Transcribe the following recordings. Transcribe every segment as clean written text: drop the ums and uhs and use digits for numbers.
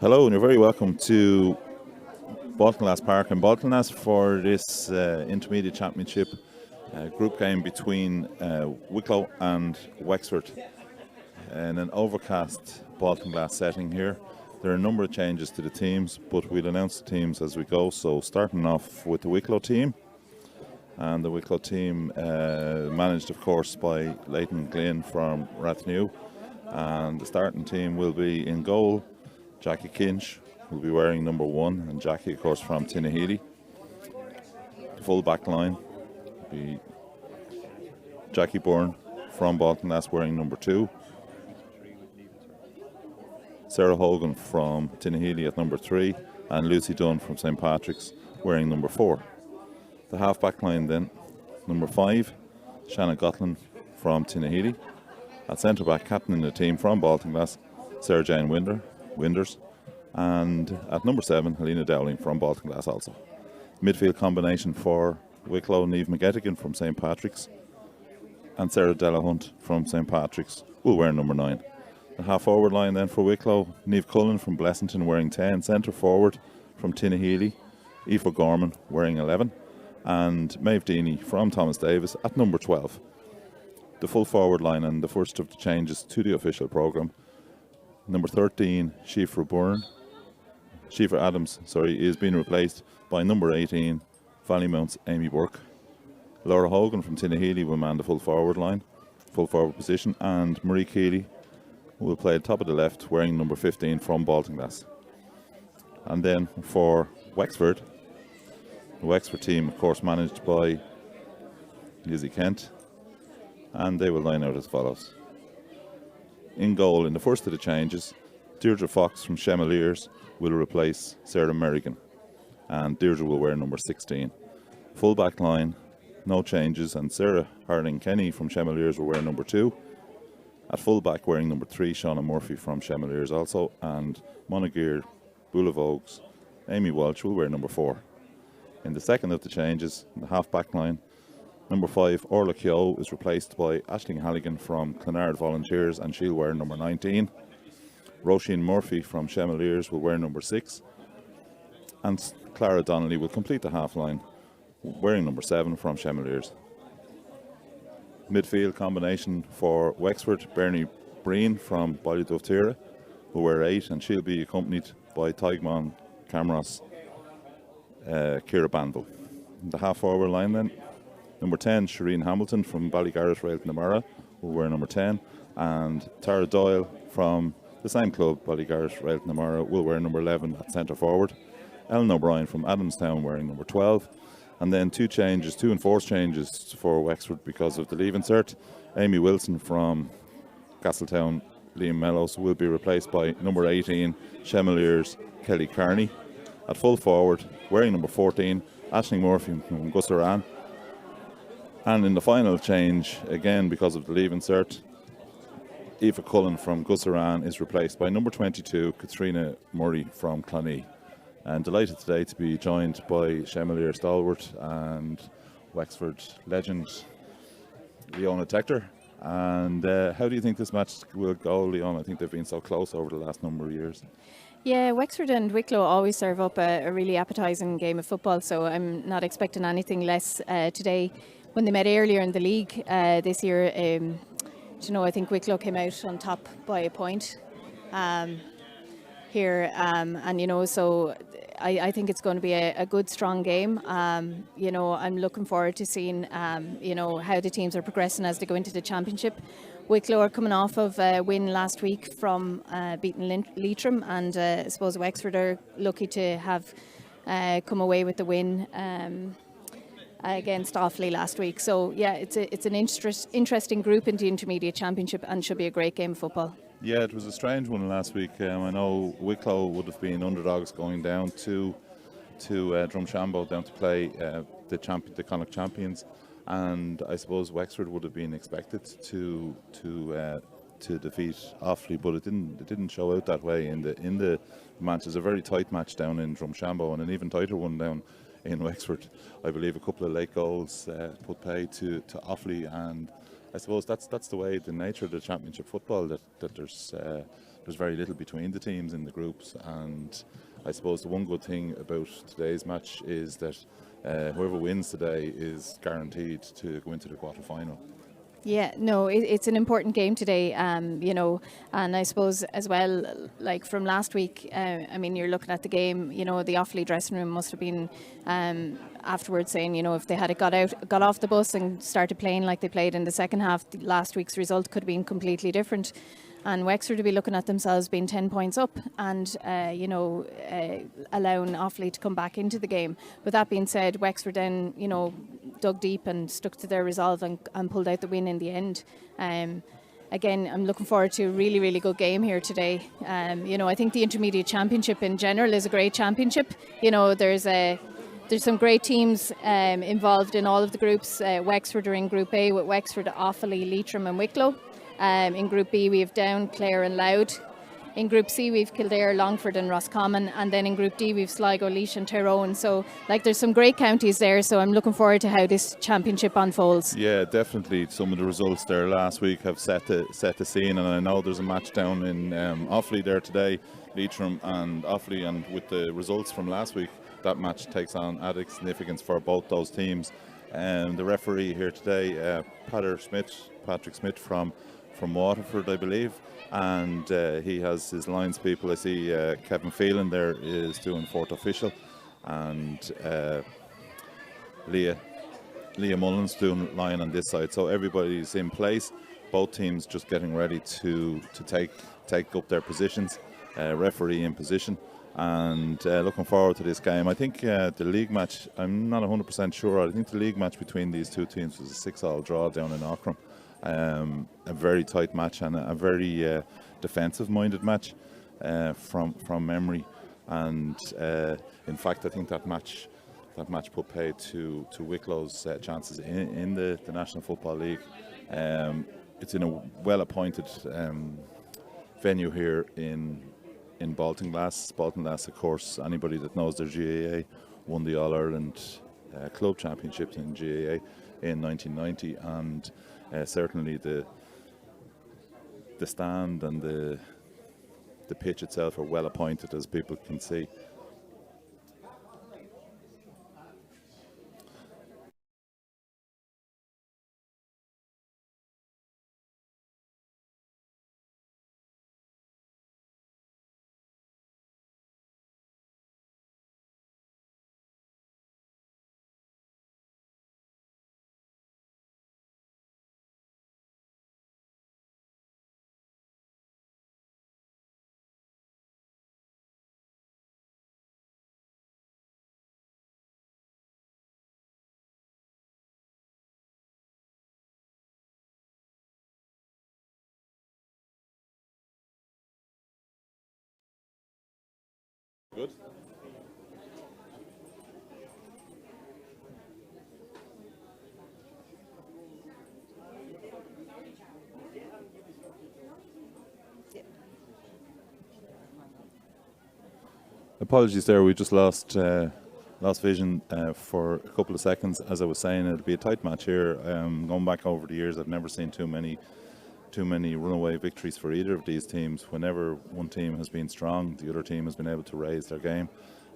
Hello, and you're very welcome to Baltinglass Park in Baltinglass for this Intermediate Championship group game between Wicklow and Wexford in an overcast Baltinglass setting here. There are a number of changes to the teams, but we'll announce the teams as we go. So starting off with the Wicklow team, and the Wicklow team managed, of course, by Leighton Glynn from Rathnew, and the starting team will be in goal Jackie Kinch will be wearing number 1, and Jackie, of course, from Tinnahealy. The full back line will be Jackie Byrne from Baltinglass wearing number 2, Sarah Hogan from Tinnahealy at number 3, and Lucy Dunn from St Patrick's wearing number 4. The half back line then, number 5, Shannon Gotlin from Tinnahealy. At centre back, captain in the team from Baltinglass, Sarah Jane Winders. And at number 7, Helena Dowling from Baltinglass also. Midfield combination for Wicklow, Niamh McGettigan from St Patrick's and Sarah Delahunt from St Patrick's will wear number 9. The half forward line then for Wicklow, Niamh Cullen from Blessington wearing 10, centre forward from Tinnahealy, Aoife Gorman wearing 11, and Maeve Deeney from Thomas Davis at number 12. The full forward line and the first of the changes to the official programme. Number 13, Siofra Adams, is being replaced by number 18, Valleymounts Amy Burke. Laura Hogan from Tinnahealy will man the full forward position, and Marie Keeley will play at top of the left, wearing number 15 from Baltinglass. And then for Wexford, the Wexford team, of course, managed by Lizzie Kent, and they will line out as follows. In goal, in the first of the changes, Deirdre Fox from Chemaliers will replace Sarah Merrigan, and Deirdre will wear number 16. Full back line, no changes, and Sarah Harding Kenny from Chemaliers will wear number 2. At full back, wearing number 3, Shauna Murphy from Chemaliers also, and Monageer Boulavogues, Amy Walsh will wear number 4. In the second of the changes, the half back line, number 5, Orla Keogh is replaced by Aisling Halligan from Clonard Volunteers, and she'll wear number 19. Roisin Murphy from Chemaliers will wear number 6. And Clara Donnelly will complete the half line, wearing number 7 from Chemaliers. Midfield combination for Wexford, Bernie Breen from Ballydove will wear 8, and she'll be accompanied by Taigmon Camross, Ciara Bandel. The half forward line then, number 10, Shireen Hamilton from Ballygarrett Railton will wear number 10, and Tara Doyle from the same club, Ballygarrett Railton will wear number 11 at centre forward. Ellen O'Brien from Adamstown wearing number 12. And then two enforced changes for Wexford because of the leave insert. Amy Wilson from Castletown, Liam Mellows will be replaced by number 18, Chemaliers Kelly Carney. At full forward, wearing number 14, Aisling Murphy from Gussaran. And in the final change, again because of the leave insert, Aoife Cullen from Gussaran is replaced by number 22, Katrina Murray from Clonee. And delighted today to be joined by Chemalier stalwart and Wexford legend, Leona Tector. And how do you think this match will go, Leona? I think they've been so close over the last number of years. Yeah, Wexford and Wicklow always serve up a really appetising game of football, so I'm not expecting anything less today. When they met earlier in the league this year, I think Wicklow came out on top by a point here, so I think it's going to be a good, strong game. I'm looking forward to seeing, how the teams are progressing as they go into the championship. Wicklow are coming off of a win last week from beating Leitrim, and I suppose Wexford are lucky to have come away with the win against Offaly last week. So yeah, it's an interesting group in the Intermediate Championship, and should be a great game of football. Yeah, it was a strange one last week. I know Wicklow would have been underdogs going down to Drumshanbo down to play the Connacht champions, and I suppose Wexford would have been expected to defeat Offaly, but it didn't show out that way in the match. It's a very tight match down in Drumshanbo, and an even tighter one down in Wexford. I believe a couple of late goals put pay to Offaly, and I suppose that's the way, the nature of the championship football, that there's there's very little between the teams in the groups, and I suppose the one good thing about today's match is that whoever wins today is guaranteed to go into the quarter-final. Yeah, no, it's an important game today, you know, and I suppose as well, like from last week, I mean, you're looking at the game, you know, the Offaly dressing room must have been afterwards saying, you know, if they had got off the bus and started playing like they played in the second half, last week's result could have been completely different. And Wexford to be looking at themselves being 10 points up and, you know, allowing Offaly to come back into the game. But that being said, Wexford then, you know, dug deep and stuck to their resolve and pulled out the win in the end. Again, I'm looking forward to a really, really good game here today. You know, I think the Intermediate Championship in general is a great championship. You know, there's some great teams involved in all of the groups. Wexford are in Group A with Wexford, Offaly, Leitrim and Wicklow. In Group B we have Down, Clare and Louth. In Group C we've Kildare, Longford and Roscommon, and then in Group D we've Sligo, Laois and Tyrone. So like there's some great counties there, so I'm looking forward to how this championship unfolds. Yeah, definitely. Some of the results there last week have set the scene, and I know there's a match down in Offaly there today, Leitrim and Offaly, and with the results from last week, that match takes on added significance for both those teams. The referee here today, Patrick Smith from Waterford, I believe, and he has his lines people. I see Kevin Phelan there is doing fourth official, and Leah Mullins doing line on this side. So everybody's in place. Both teams just getting ready to take up their positions. Referee in position, and looking forward to this game. I think the league match, I'm not 100% sure. I think the league match between these two teams was a 6-6 draw down in Auckland. A very tight match and a very defensive-minded match from memory, and in fact I think that match put paid to Wicklow's chances in the National Football League. It's in a well-appointed venue here in Baltinglass. Baltinglass, of course, anybody that knows their GAA, won the All-Ireland Club Championships in GAA in 1990, and certainly the stand and the pitch itself are well appointed, as people can see. Good. Apologies there, we just lost vision for a couple of seconds. As I was saying, it'll be a tight match here. Going back over the years, I've never seen too many runaway victories for either of these teams. Whenever one team has been strong, the other team has been able to raise their game,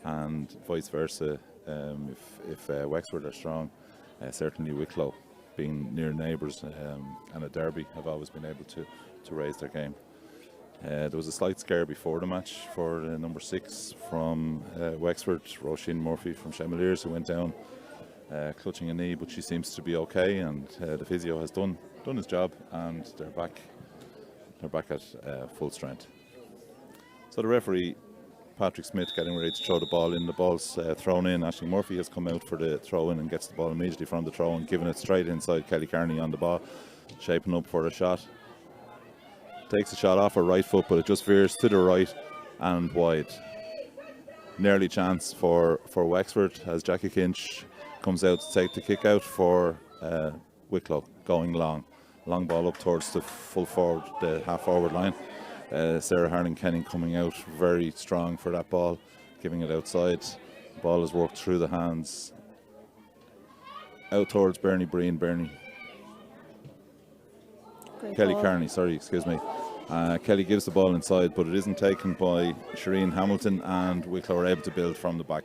and vice versa. If Wexford are strong, certainly Wicklow, being near neighbours and a derby, have always been able to raise their game. There was a slight scare before the match for number 6 from Wexford, Roisin Murphy from Chemaliers, who went down clutching a knee, but she seems to be okay, and the physio has done his job, and they're back at full strength. So the referee, Patrick Smith, getting ready to throw the ball in. The ball's thrown in. Aisling Murphy has come out for the throw in and gets the ball immediately from the throw and giving it straight inside Kelly Carney on the ball, shaping up for a shot. Takes a shot off her right foot, but it just veers to the right and wide. Nearly chance for Wexford as Jackie Kinch comes out to take the kick out for Wicklow, going long ball up towards the full forward, the half forward line. Sarah Harling-Kenning coming out very strong for that ball, giving it outside. The ball is worked through the hands out towards Kelly Carney, excuse me. Kelly gives the ball inside, but it isn't taken by Shireen Hamilton, and Wicklow are able to build from the back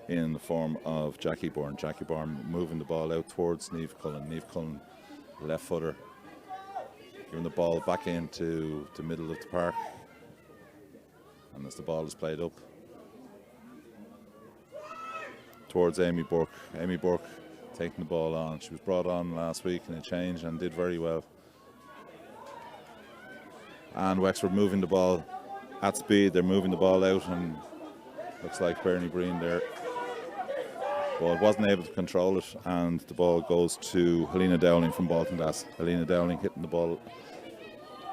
in the form of Jackie Bourne. Jackie Bourne moving the ball out towards Niamh Cullen. Niamh Cullen, left footer, giving the ball back into the middle of the park. And as the ball is played up towards Amy Burke. Amy Burke taking the ball on. She was brought on last week in a change and did very well. And Wexford moving the ball at speed. They're moving the ball out, and looks like Bernie Breen there. But wasn't able to control it, and the ball goes to Helena Dowling from Baltinglass. Helena Dowling hitting the ball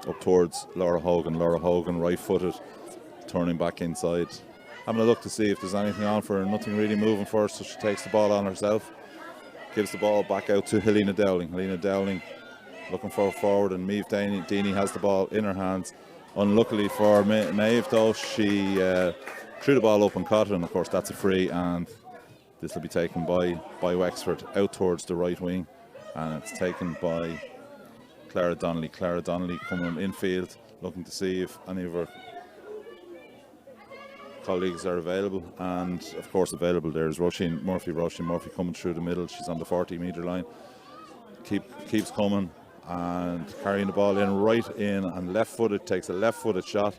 up towards Laura Hogan. Laura Hogan, right-footed, turning back inside. Having a look to see if there's anything on for her. Nothing really moving for her, so she takes the ball on herself. Gives the ball back out to Helena Dowling. Helena Dowling looking for a forward, and Maeve Deaney has the ball in her hands. Unluckily for Maeve, though, she threw the ball up and caught it, and of course that's a free, and this will be taken by Wexford out towards the right wing, and it's taken by Clara Donnelly. Clara Donnelly coming infield, looking to see if any of her colleagues are available, and of course available there is Roisin Murphy. Roisin Murphy coming through the middle. She's on the 40-metre line. Keeps coming and carrying the ball in right in, and left-footed, takes a left-footed shot,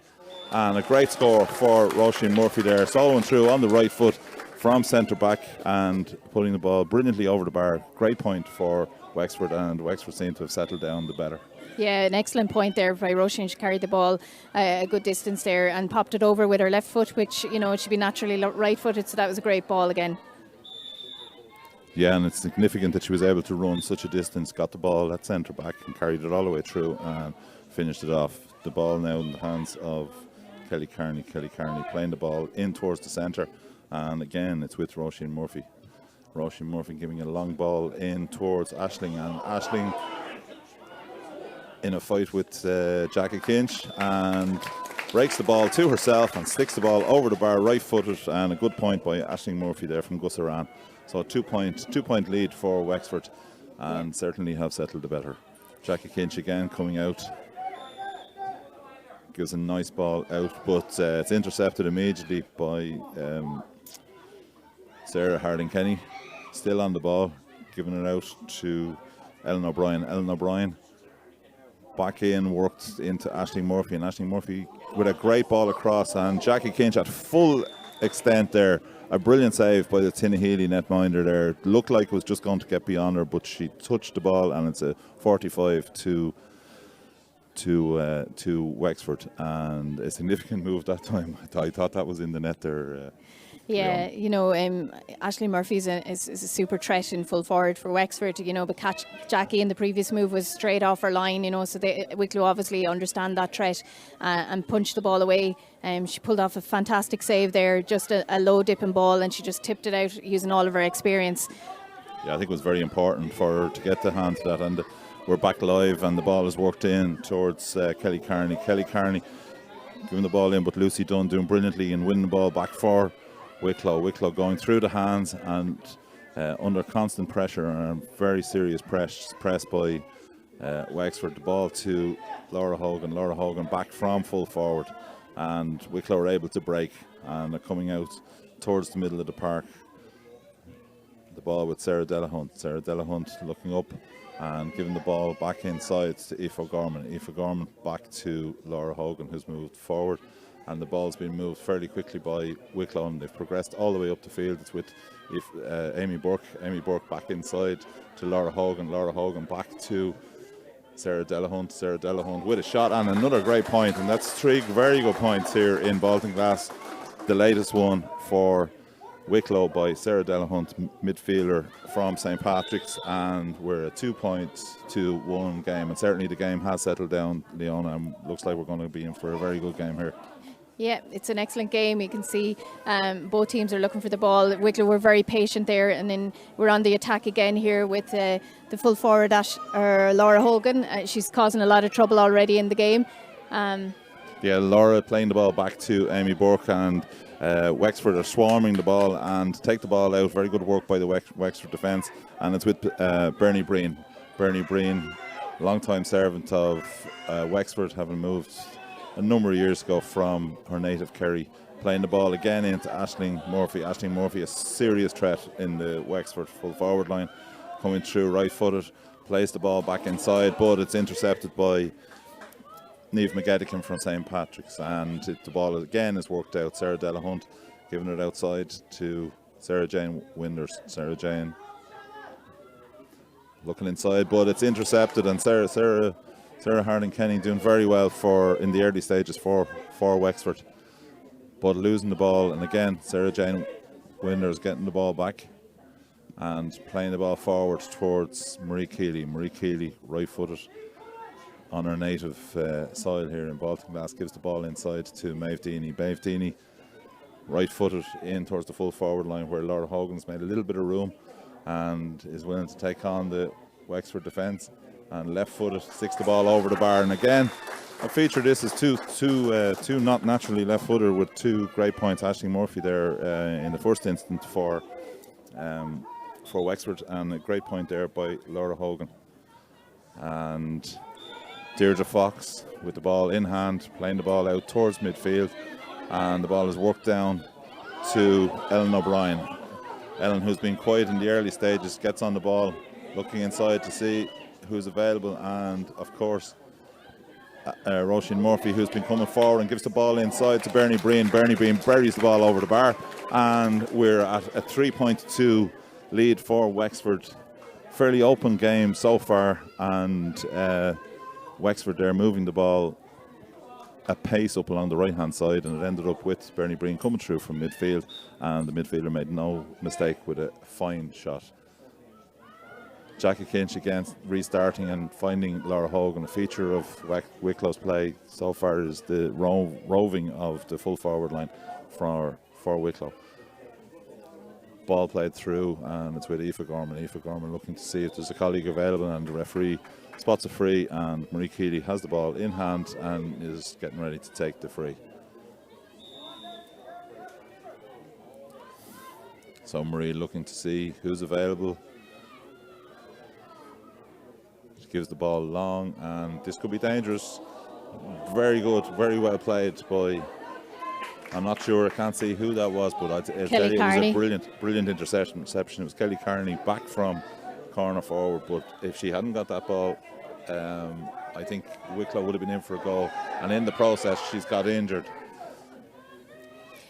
and a great score for Roisin Murphy there, soloing through on the right foot from centre back and putting the ball brilliantly over the bar. Great point for Wexford, and Wexford seem to have settled down the better. Yeah, an excellent point there by Roisin. She carried the ball a good distance there and popped it over with her left foot, which, you know, it should be naturally right-footed, so that was a great ball again. Yeah, and it's significant that she was able to run such a distance, got the ball at centre back and carried it all the way through and finished it off. The ball now in the hands of Kelly Kearney. Kelly Kearney playing the ball in towards the centre, and again it's with Roisin Murphy. Roisin Murphy giving a long ball in towards Aisling, and Aisling in a fight with Jackie Kinch, and breaks the ball to herself and sticks the ball over the bar right-footed, and a good point by Aisling Murphy there from Gussaran. So two-point lead for Wexford, and certainly have settled the better. Jackie Kinch again coming out, gives a nice ball out, but it's intercepted immediately by Sarah Harding-Kenny. Still on the ball, giving it out to Ellen O'Brien. Ellen O'Brien back in, worked into Aisling Murphy, and Aisling Murphy with a great ball across, and Jackie Kinch at full extent there. A brilliant save by the Tinahely netminder there. Looked like it was just going to get beyond her, but she touched the ball, and it's a 45 to Wexford, and a significant move that time. I thought that was in the net there. Yeah, you know, Aisling Murphy is a super threat in full forward for Wexford, you know, but Jackie in the previous move was straight off her line, you know, so Wicklow obviously understand that threat and punched the ball away. She pulled off a fantastic save there, just a low dipping ball, and she just tipped it out using all of her experience. Yeah, I think it was very important for her to get the hand to that, and we're back live, and the ball is worked in towards Kelly Kearney. Kelly Kearney giving the ball in, but Lucy Dunn doing brilliantly and winning the ball back for Wicklow. Wicklow going through the hands and under constant pressure, and a very serious press by Wexford. The ball to Laura Hogan. Laura Hogan back from full forward, and Wicklow are able to break, and they're coming out towards the middle of the park. The ball with Sarah Delahunt. Sarah Delahunt looking up and giving the ball back inside to Aoife O'Gorman. Aoife O'Gorman back to Laura Hogan, who's moved forward, and the ball's been moved fairly quickly by Wicklow, and they've progressed all the way up the field. It's with Amy Burke. Amy Burke back inside to Laura Hogan. Laura Hogan back to Sarah Delahunt. Sarah Delahunt with a shot, and another great point, and that's three very good points here in Baltinglass. The latest one for Wicklow by Sarah Delahunt, midfielder from St. Patrick's, and we're a 2-1 game, and certainly the game has settled down, Leona, and looks like we're going to be in for a very good game here. Yeah, it's an excellent game. You can see both teams are looking for the ball. Wicklow were very patient there, and then we're on the attack again here with the full forward Laura Hogan. She's causing a lot of trouble already in the game. Yeah, Laura playing the ball back to Amy Burke, and Wexford are swarming the ball and take the ball out. Very good work by the Wexford defence, and it's with Bernie Breen. Bernie Breen, long-time servant of Wexford, having moved a number of years ago from her native Kerry, playing the ball again into Aisling Murphy. Aisling Murphy, a serious threat in the Wexford full forward line, coming through right-footed, plays the ball back inside, but it's intercepted by Niamh McGettigan from St. Patrick's, and the ball again is worked out. Sarah Delahunt giving it outside to Sarah Jane Winders. Sarah Jane looking inside, but it's intercepted, and Sarah Harding-Kenny doing very well in the early stages for Wexford, but losing the ball. And again, Sarah Jane Winders getting the ball back and playing the ball forward towards Marie Keeley. Marie Keeley, right-footed on her native soil here in Baltinglass, gives the ball inside to Maeve Deany. Maeve Deany, right-footed in towards the full forward line, where Laura Hogan's made a little bit of room and is willing to take on the Wexford defence, and left-footed sticks the ball over the bar. And again, a feature of this is two not naturally left-footed with two great points. Aisling Murphy there in the first instance for Wexford, and a great point there by Laura Hogan. And Deirdre Fox with the ball in hand, playing the ball out towards midfield, and the ball is worked down to Ellen O'Brien. Ellen, who's been quiet in the early stages, gets on the ball, looking inside to see who's available, and of course Roisin Murphy, who's been coming forward, and gives the ball inside to Bernie Breen. Bernie Breen buries the ball over the bar, and we're at a 3.2 lead for Wexford. Fairly open game so far, and Wexford there moving the ball at pace up along the right hand side, and it ended up with Bernie Breen coming through from midfield, and the midfielder made no mistake with a fine shot. Jackie Kinch again restarting and finding Laura Hogan. A feature of Wicklow's play so far is the roving of the full forward line for Wicklow. Ball played through, and it's with Aoife Gorman. Aoife Gorman looking to see if there's a colleague available, and the referee spots a free, and Marie Keeley has the ball in hand and is getting ready to take the free. So Marie looking to see who's available. She gives the ball long, and this could be dangerous. Very good, very well played by, I'm not sure, I can't see who that was, but I'd tell you it was a brilliant interception. It was Kelly Carney back from corner forward, but if she hadn't got that ball, I think Wicklow would have been in for a goal, and in the process she's got injured.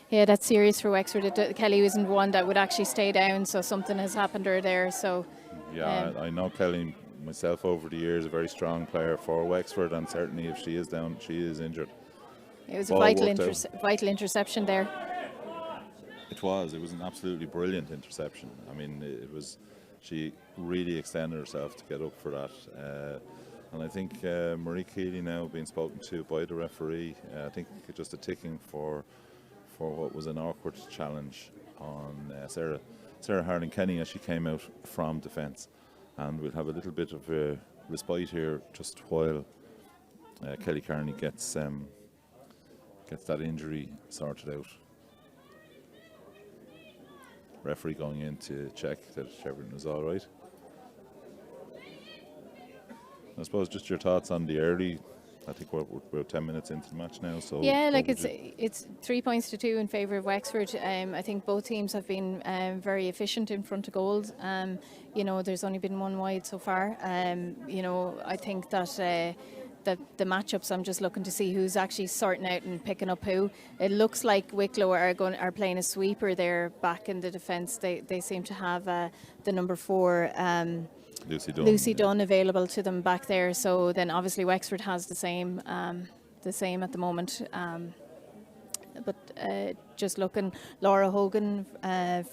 Yeah, that's serious for Wexford. Kelly isn't one that would actually stay down, so something has happened to her there. So yeah, I know Kelly myself over the years, a very strong player for Wexford, and certainly if she is down, she is injured. It was a vital interception there. It was an absolutely brilliant interception. I mean, she really extended herself to get up for that. And I think Marie Keeley now being spoken to by the referee, I think just a ticking for what was an awkward challenge on Sarah Harding-Kenny as she came out from defence. And we'll have a little bit of a respite here just while Kelly Carney gets that injury sorted out. Referee going in to check that everything is all right. I suppose just your thoughts on the early. I think we're 10 minutes into the match now. So yeah, like it's 3 points to 2 in favour of Wexford. I think both teams have been very efficient in front of goals. There's only been one wide so far. I think that the matchups, I'm just looking to see who's actually sorting out and picking up who. It looks like Wicklow are playing a sweeper there back in the defence. They seem to have the number 4. Lucy Dunn available to them back there. So then obviously Wexford has the same at the moment. But just looking, Laura Hogan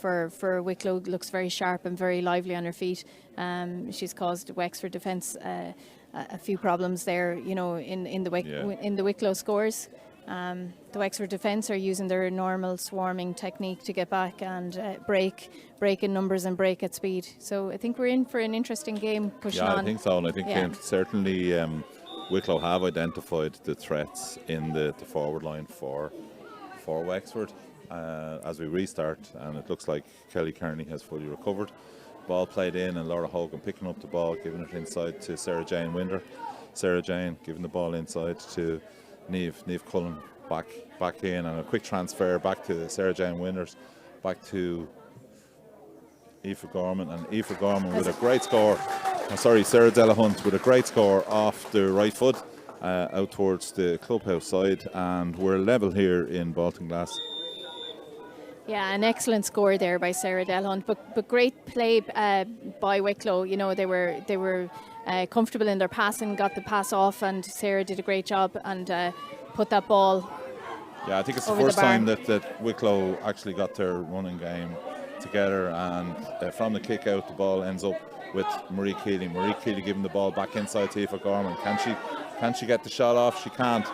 for Wicklow looks very sharp and very lively on her feet. She's caused Wexford defence a few problems there, in the Wicklow scores. The Wexford defence are using their normal swarming technique to get back and break in numbers and break at speed. So I think we're in for an interesting game pushing on. Yeah, I think so, and I think certainly Wicklow have identified the threats in the forward line for Wexford as we restart, and it looks like Kelly Carney has fully recovered. Ball played in, and Laura Hogan picking up the ball, giving it inside to Sarah Jane Winder. Sarah Jane giving the ball inside to Niamh Cullen back in, and a quick transfer back to Sarah Jane Winters, back to Aoife Gorman, and Aoife Gorman with a great score. Sarah Delahunt with a great score off the right foot out towards the clubhouse side, and we're level here in Baltinglass. Yeah, an excellent score there by Sarah Delahunt, but great play by Wicklow. You know, they were comfortable in their passing, got the pass off, and Sarah did a great job and put that ball. Yeah, I think it's the first time that Wicklow actually got their running game together, and from the kick out, the ball ends up with Marie Keeley. Marie Keeley giving the ball back inside to Aoife Gorman. Can she get the shot off? She can't.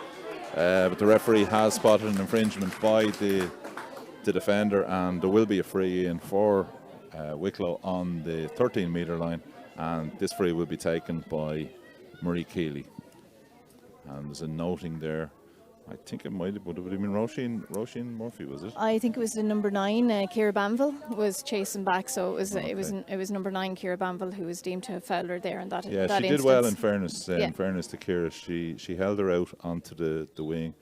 But the referee has spotted an infringement by the defender, and there will be a free in for Wicklow on the 13-metre line, and this free will be taken by Marie Keeley. And there's a noting there. I think would have been Roisin Murphy, was it? I think it was the number 9, Ciara Banville, was chasing back. So it was number 9, Ciara Banville, who was deemed to have fouled her there in that. Yeah, that she instance. did well. In fairness to Ciara, she held her out onto the wing,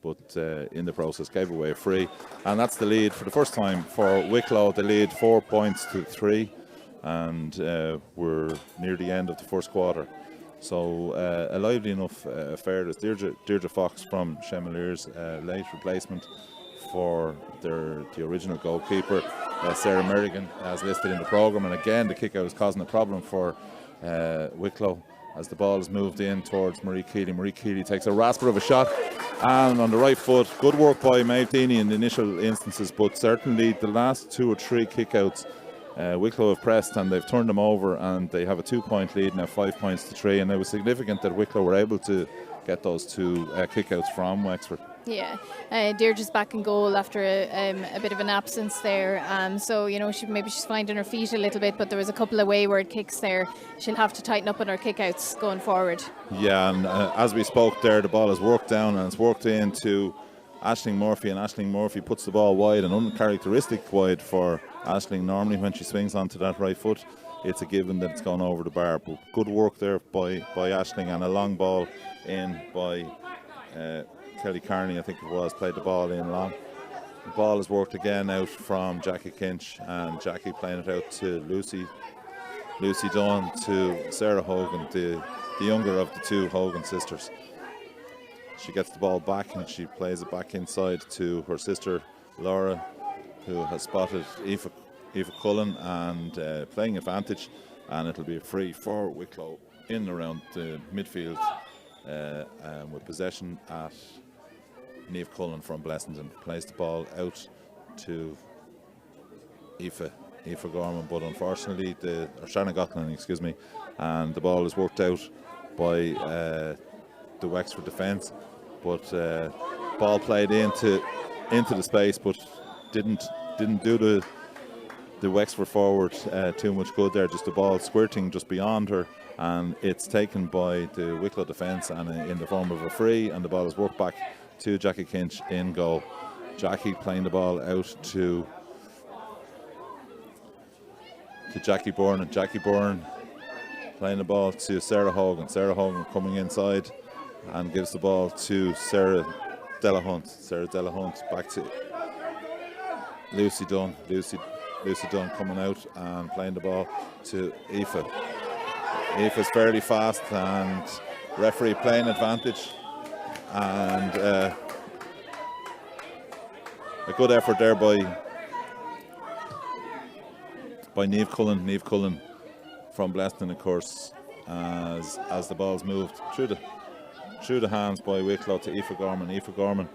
but in the process gave away a free, and that's the lead for the first time for Wicklow. They lead 4 points to 3, and we're near the end of the first quarter. So a lively enough affair. There's Deirdre Fox from Chemelier's late replacement for the original goalkeeper, Sarah Merrigan, as listed in the programme. And again, the kick out is causing a problem for Wicklow as the ball is moved in towards Marie Keeley. Marie Keeley takes a rasper of a shot, and on the right foot. Good work by Maeve Deaney in the initial instances, but certainly the last 2 or 3 kick outs, Wicklow have pressed and they've turned them over, and they have a 2-point lead now, 5 points to 3, and it was significant that Wicklow were able to get those 2 kick-outs from Wexford. Yeah, Deirdre's back in goal after a bit of an absence there, so you know she's finding her feet a little bit, but there was a couple of wayward kicks there. She'll have to tighten up on her kick-outs going forward. Yeah, and as we spoke there, the ball is worked down and it's worked into Aisling Murphy, and Aisling Murphy puts the ball wide, and uncharacteristic wide for Aisling. Normally when she swings onto that right foot, it's a given that it's gone over the bar, but good work there by Aisling, and a long ball in by Kelly Carney, I think it was, played the ball in long. The ball is worked again out from Jackie Kinch, and Jackie playing it out to Lucy Dunn, to Sarah Hogan, the younger of the 2 Hogan sisters. She gets the ball back and she plays it back inside to her sister Laura, who has spotted Aoife Cullen and playing advantage, and it'll be a free for Wicklow in and around the midfield with possession at Niamh Cullen from Blessington. Plays the ball out to Aoife Gorman, but unfortunately Shannon Gotland, and the ball is worked out by the Wexford defence, but ball played into the space, but didn't do the Wexford forward too much good there. Just the ball squirting just beyond her, and it's taken by the Wicklow defence and in the form of a free, and the ball is worked back to Jackie Kinch in goal. Jackie playing the ball out to Jackie Byrne, and Jackie Byrne playing the ball to Sarah Hogan. Sarah Hogan coming inside and gives the ball to Sarah Delahunt. Sarah Delahunt back to Lucy Dunn. Lucy Dunn coming out and playing the ball to Aoife. Aoife's fairly fast, and referee playing advantage, and a good effort there by Niamh Cullen. Niamh Cullen from Blessington, of course, as the ball's moved through the hands by Wicklow to Aoife Gorman. Aoife Gorman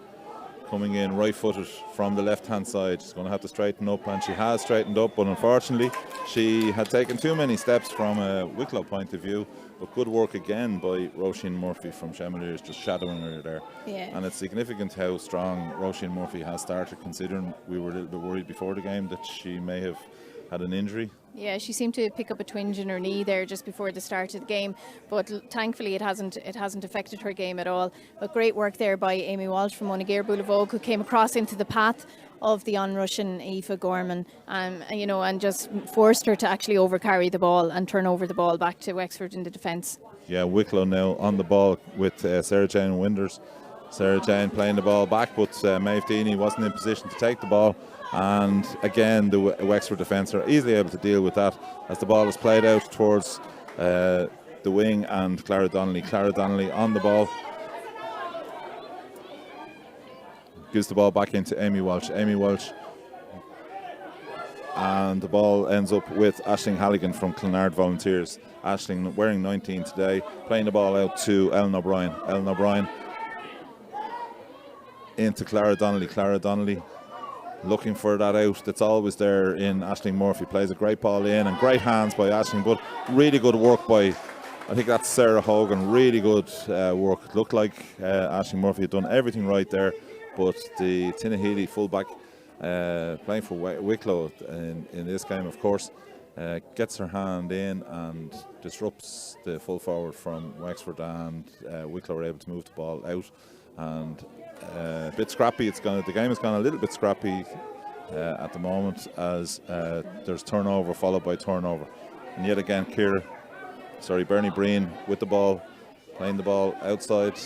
coming in right-footed from the left-hand side. She's going to have to straighten up, and she has straightened up, but unfortunately she had taken too many steps from a Wicklow point of view. But good work again by Roisin Murphy from Chemelier's, just shadowing her there. Yeah. And it's significant how strong Roisin Murphy has started, considering we were a little bit worried before the game that she may have had an injury. Yeah, she seemed to pick up a twinge in her knee there just before the start of the game, but thankfully it hasn't affected her game at all. But great work there by Amy Walsh from Monagear Boulevard, who came across into the path of the on-rushing Aoife Gorman, and just forced her to actually overcarry the ball and turn over the ball back to Wexford in the defence. Yeah, Wicklow now on the ball with Sarah Jane Winters Sarah Jane playing the ball back, but Maeve Deeney wasn't in position to take the ball. And again, the Wexford defence are easily able to deal with that as the ball is played out towards the wing, and Clara Donnelly on the ball. Gives the ball back into Amy Walsh. And the ball ends up with Aisling Halligan from Clonard Volunteers. Aisling wearing 19 today, playing the ball out to Ellen O'Brien. Into Clara Donnelly looking for that out that's always there in Aisling Murphy. Plays a great ball in, and great hands by Aisling, but really good work by, I think that's Sarah Hogan. Really good work. It looked like Aisling Murphy had done everything right there, but the Tinahely fullback playing for Wicklow in this game, of course, gets her hand in and disrupts the full forward from Wexford, and Wicklow are able to move the ball out. And a bit scrappy. The game has gone a little bit scrappy at the moment, as there's turnover followed by turnover. And yet again, Bernie Breen with the ball, playing the ball outside.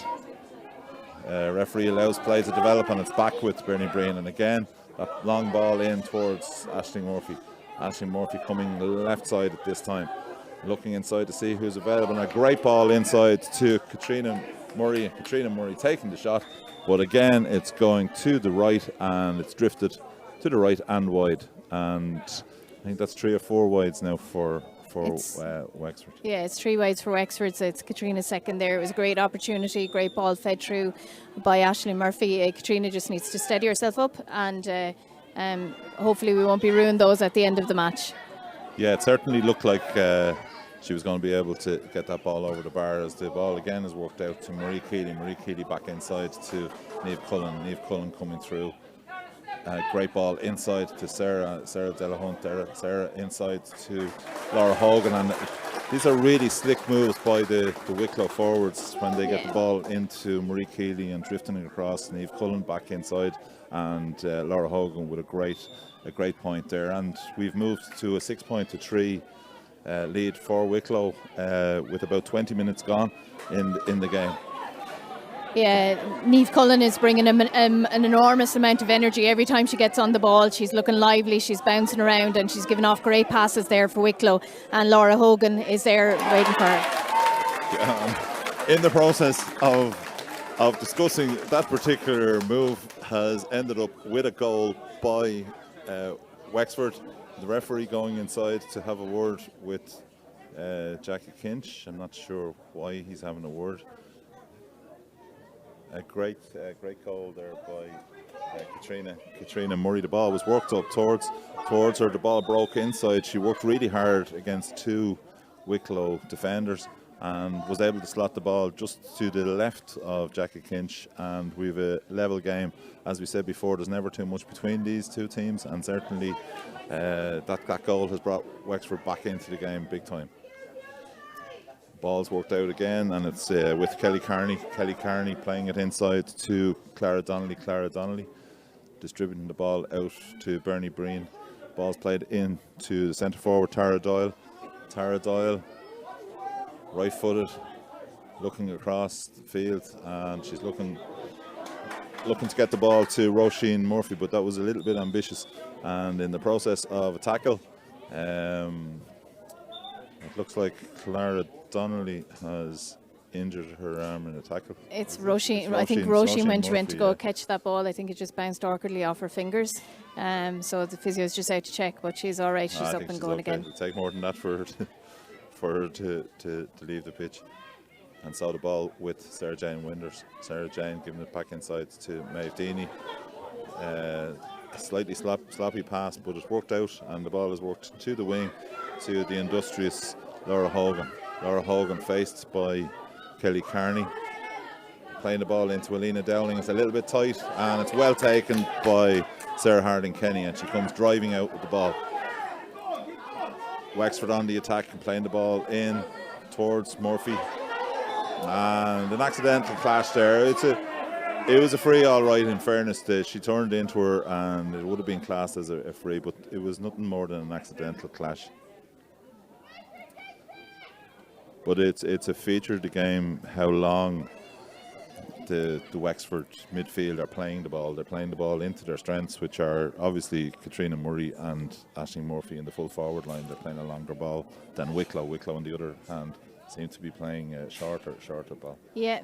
Referee allows play to develop, and it's back with Bernie Breen. And again, that long ball in towards Aisling Murphy. Aisling Murphy coming left side at this time, looking inside to see who's available. And a great ball inside to Katrina Murray. Katrina Murray taking the shot, but again it's going to the right, and it's drifted to the right and wide. And I think that's 3 or 4 wides now for Wexford. Yeah, it's 3 wides for Wexford, so it's Katrina's second there. It was a great opportunity, great ball fed through by Aisling Murphy. Katrina just needs to steady herself up, and hopefully we won't be ruined those at the end of the match. Yeah, it certainly looked like she was going to be able to get that ball over the bar, as the ball again is worked out to Marie Keeley. Marie Keeley back inside to Niamh Cullen. Niamh Cullen coming through. Great ball inside to Sarah Delahunt. Sarah inside to Laura Hogan. And these are really slick moves by the Wicklow forwards when they get the ball into Marie Keeley and drifting it across. Niamh Cullen back inside, and Laura Hogan with a great point there. And we've moved to a 6-3 lead for Wicklow with about 20 minutes gone in the game. Yeah, Niamh Cullen is bringing an enormous amount of energy every time she gets on the ball. She's looking lively, she's bouncing around, and she's giving off great passes there for Wicklow. And Laura Hogan is there waiting for her. Yeah, in the process of discussing that particular move, has ended up with a goal by Wexford. The referee going inside to have a word with Jackie Kinch. I'm not sure why he's having a word. A great goal there by Katrina Murray. The ball was worked up towards her. The ball broke inside. She worked really hard against 2 Wicklow defenders and was able to slot the ball just to the left of Jackie Kinch. And we've a level game. As we said before, there's never too much between these 2 teams, and certainly that goal has brought Wexford back into the game big time. Ball's worked out again, and it's with Kelly Carney. Kelly Carney playing it inside to Clara Donnelly distributing the ball out to Bernie Breen. Ball's played in to the centre forward Tara Doyle, right footed, looking across the field, and she's looking to get the ball to Roisin Murphy, but that was a little bit ambitious. And in the process of a tackle, it looks like Clara Donnelly has injured her arm in a tackle. It's Roisin. I think Roisin, when she went to go catch that ball, I think it just bounced awkwardly off her fingers. So the physio's just out to check, but she's all right. She's up and going again. It'll take more than that for her to leave the pitch. And saw the ball with Sarah Jane Winders. Sarah Jane giving it back inside to Maeve Deeney. A slightly sloppy pass, but it worked out, and the ball is worked to the wing to the industrious Laura Hogan. Laura Hogan faced by Kelly Carney. Playing the ball into Alina Dowling. It's a little bit tight, and it's well taken by Sarah Harding Kenny, and she comes driving out with the ball. Wexford on the attack and playing the ball in towards Murphy. And an accidental clash there. It was a free, all right, in fairness. She turned into her, and it would have been classed as a free, but it was nothing more than an accidental clash. But it's a feature of the game how long the Wexford midfield are playing the ball. They're playing the ball into their strengths, which are obviously Katrina Murray and Aisling Murphy in the full forward line. They're playing a longer ball than Wicklow. Wicklow, on the other hand, seem to be playing shorter ball. Yeah,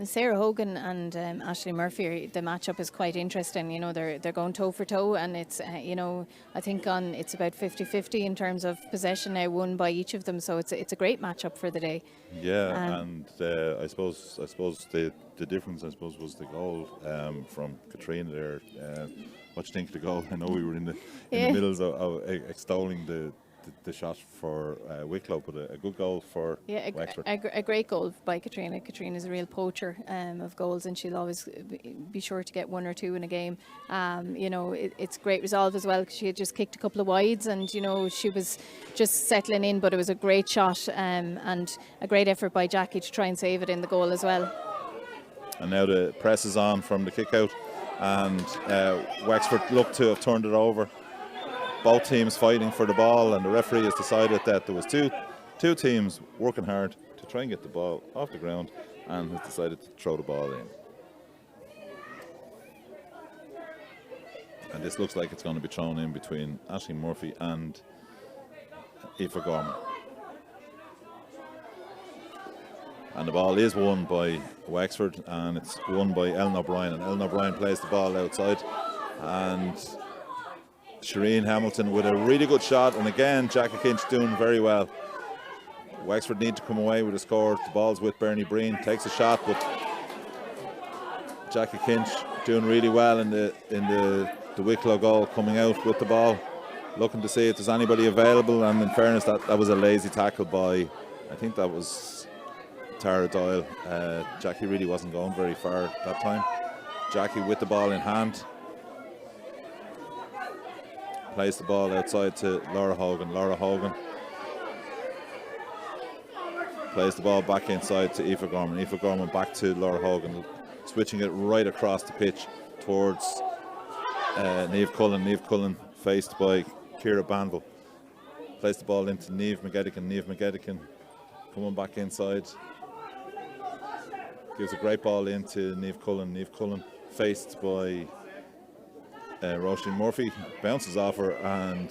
Sarah Hogan and Aisling Murphy, the matchup is quite interesting. You know, they're going toe for toe, and it's you know, I think it's about 50-50 in terms of possession now, won by each of them. So it's a great matchup for the day. Yeah, and I suppose the difference was the goal from Katrina there. What do you think of the goal? I know we were in the middle of extolling the shot for Wicklow, but a good goal for Wexford. A great goal by Katrina. Katrina's a real poacher of goals, and she'll always be sure to get one or two in a game. You know, it's great resolve as well, because she had just kicked a couple of wides, and you know, she was just settling in, but it was a great shot and a great effort by Jackie to try and save it in the goal as well. And now the press is on from the kick out, and Wexford look to have turned it over. Both teams fighting for the ball, and the referee has decided that there was two teams working hard to try and get the ball off the ground, and has decided to throw the ball in. And this looks like it's going to be thrown in between Aisling Murphy and Aoife Gorman. And the ball is won by Wexford, and it's won by Ellen O'Brien, and Ellen O'Brien plays the ball outside, and Shireen Hamilton with a really good shot, and again Jackie Kinch doing very well. Wexford need to come away with a score. The ball's with Bernie Breen, takes a shot, but Jackie Kinch doing really well in the Wicklow goal, coming out with the ball, looking to see if there's anybody available, and in fairness that was a lazy tackle by, I think that was Tara Doyle. Jackie really wasn't going very far that time. Jackie with the ball in hand plays the ball outside to Laura Hogan. Laura Hogan plays the ball back inside to Aoife Gorman. Aoife Gorman back to Laura Hogan, switching it right across the pitch towards Niamh Cullen. Niamh Cullen faced by Ciara Banville. Plays the ball into Niamh McGettigan. Niamh McGettigan coming back inside. Gives a great ball into Niamh Cullen. Niamh Cullen faced by Roisin Murphy, bounces off her, and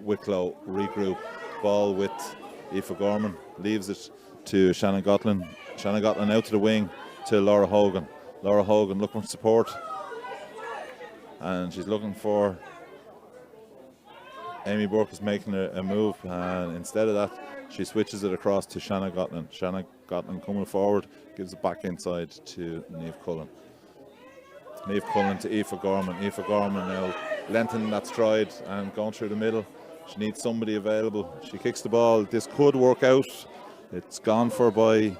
Wicklow regroup. Ball with Aoife Gorman, leaves it to Shannon Gotlin. Shannon Gotlin out to the wing to Laura Hogan. Laura Hogan looking for support, and she's looking for Amy Burke is making a move, and instead of that she switches it across to Shannon Gotlin. Shannon Gotlin coming forward, gives it back inside to Niamh Cullen. Niamh Cullen to Aoife Gorman. Aoife Gorman now lengthening that stride and going through the middle. She needs somebody available. She kicks the ball. This could work out. It's gone for by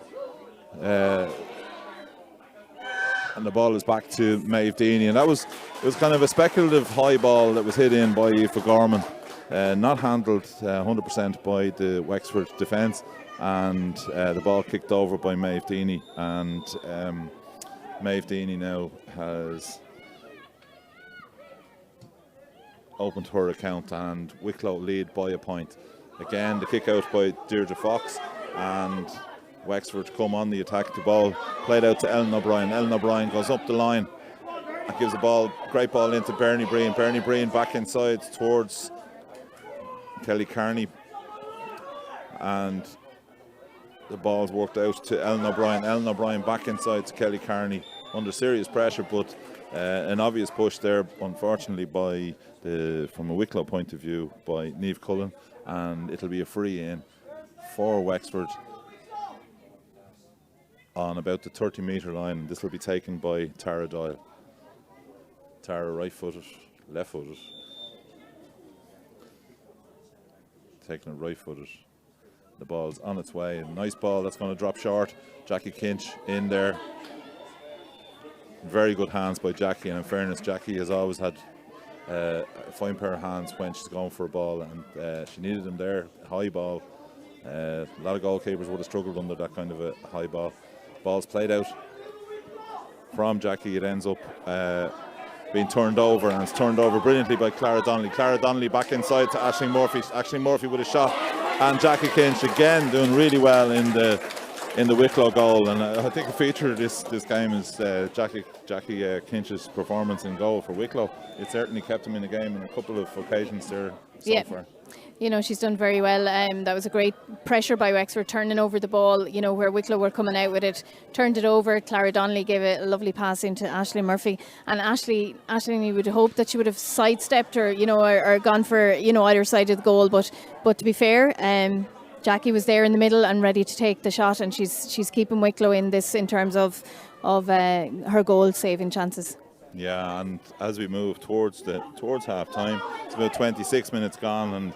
and the ball is back to Maeve Deaney, and it was kind of a speculative high ball that was hit in by Aoife Gorman, not handled 100% by the Wexford defence, and the ball kicked over by Maeve Deaney, and Maeve Deaney now has opened her account, and Wicklow lead by a point. Again, the kick out by Deirdre Fox, and Wexford come on the attack. The ball played out to Ellen O'Brien. Ellen O'Brien goes up the line and gives the ball, great ball into Bernie Breen. Bernie Breen back inside towards Kelly Carney, and the ball's worked out to Ellen O'Brien. Ellen O'Brien back inside to Kelly Carney under serious pressure, but an obvious push there, unfortunately, by from a Wicklow point of view, by Niamh Cullen, and it'll be a free in for Wexford on about the 30-metre line. This will be taken by Tara Doyle. Tara right-footed, left-footed, taking it right-footed. The ball's on its way. A nice ball that's going to drop short. Jackie Kinch in there. Very good hands by Jackie, and in fairness, Jackie has always had a fine pair of hands when she's going for a ball, and she needed them there. High ball. A lot of goalkeepers would have struggled under that kind of a high ball. Ball's played out from Jackie. It ends up being turned over, and it's turned over brilliantly by Clara Donnelly. Clara Donnelly back inside to Aisling Murphy. Aisling Murphy with a shot, and Jackie Kinch again doing really well in in the Wicklow goal, and I think a feature of this game is Jackie Kinch's performance in goal for Wicklow. It certainly kept him in the game on a couple of occasions there so far. You know, she's done very well. That was a great pressure by Wexford, turning over the ball, you know, where Wicklow were coming out with it. Turned it over. Clara Donnelly gave a lovely pass into Aisling Murphy. And Aisling, you would hope that she would have sidestepped her, you know, or gone for, you know, either side of the goal. But to be fair, Jackie was there in the middle and ready to take the shot, and she's keeping Wicklow in this in terms of her goal-saving chances. Yeah, and as we move towards half time, it's about 26 minutes gone, and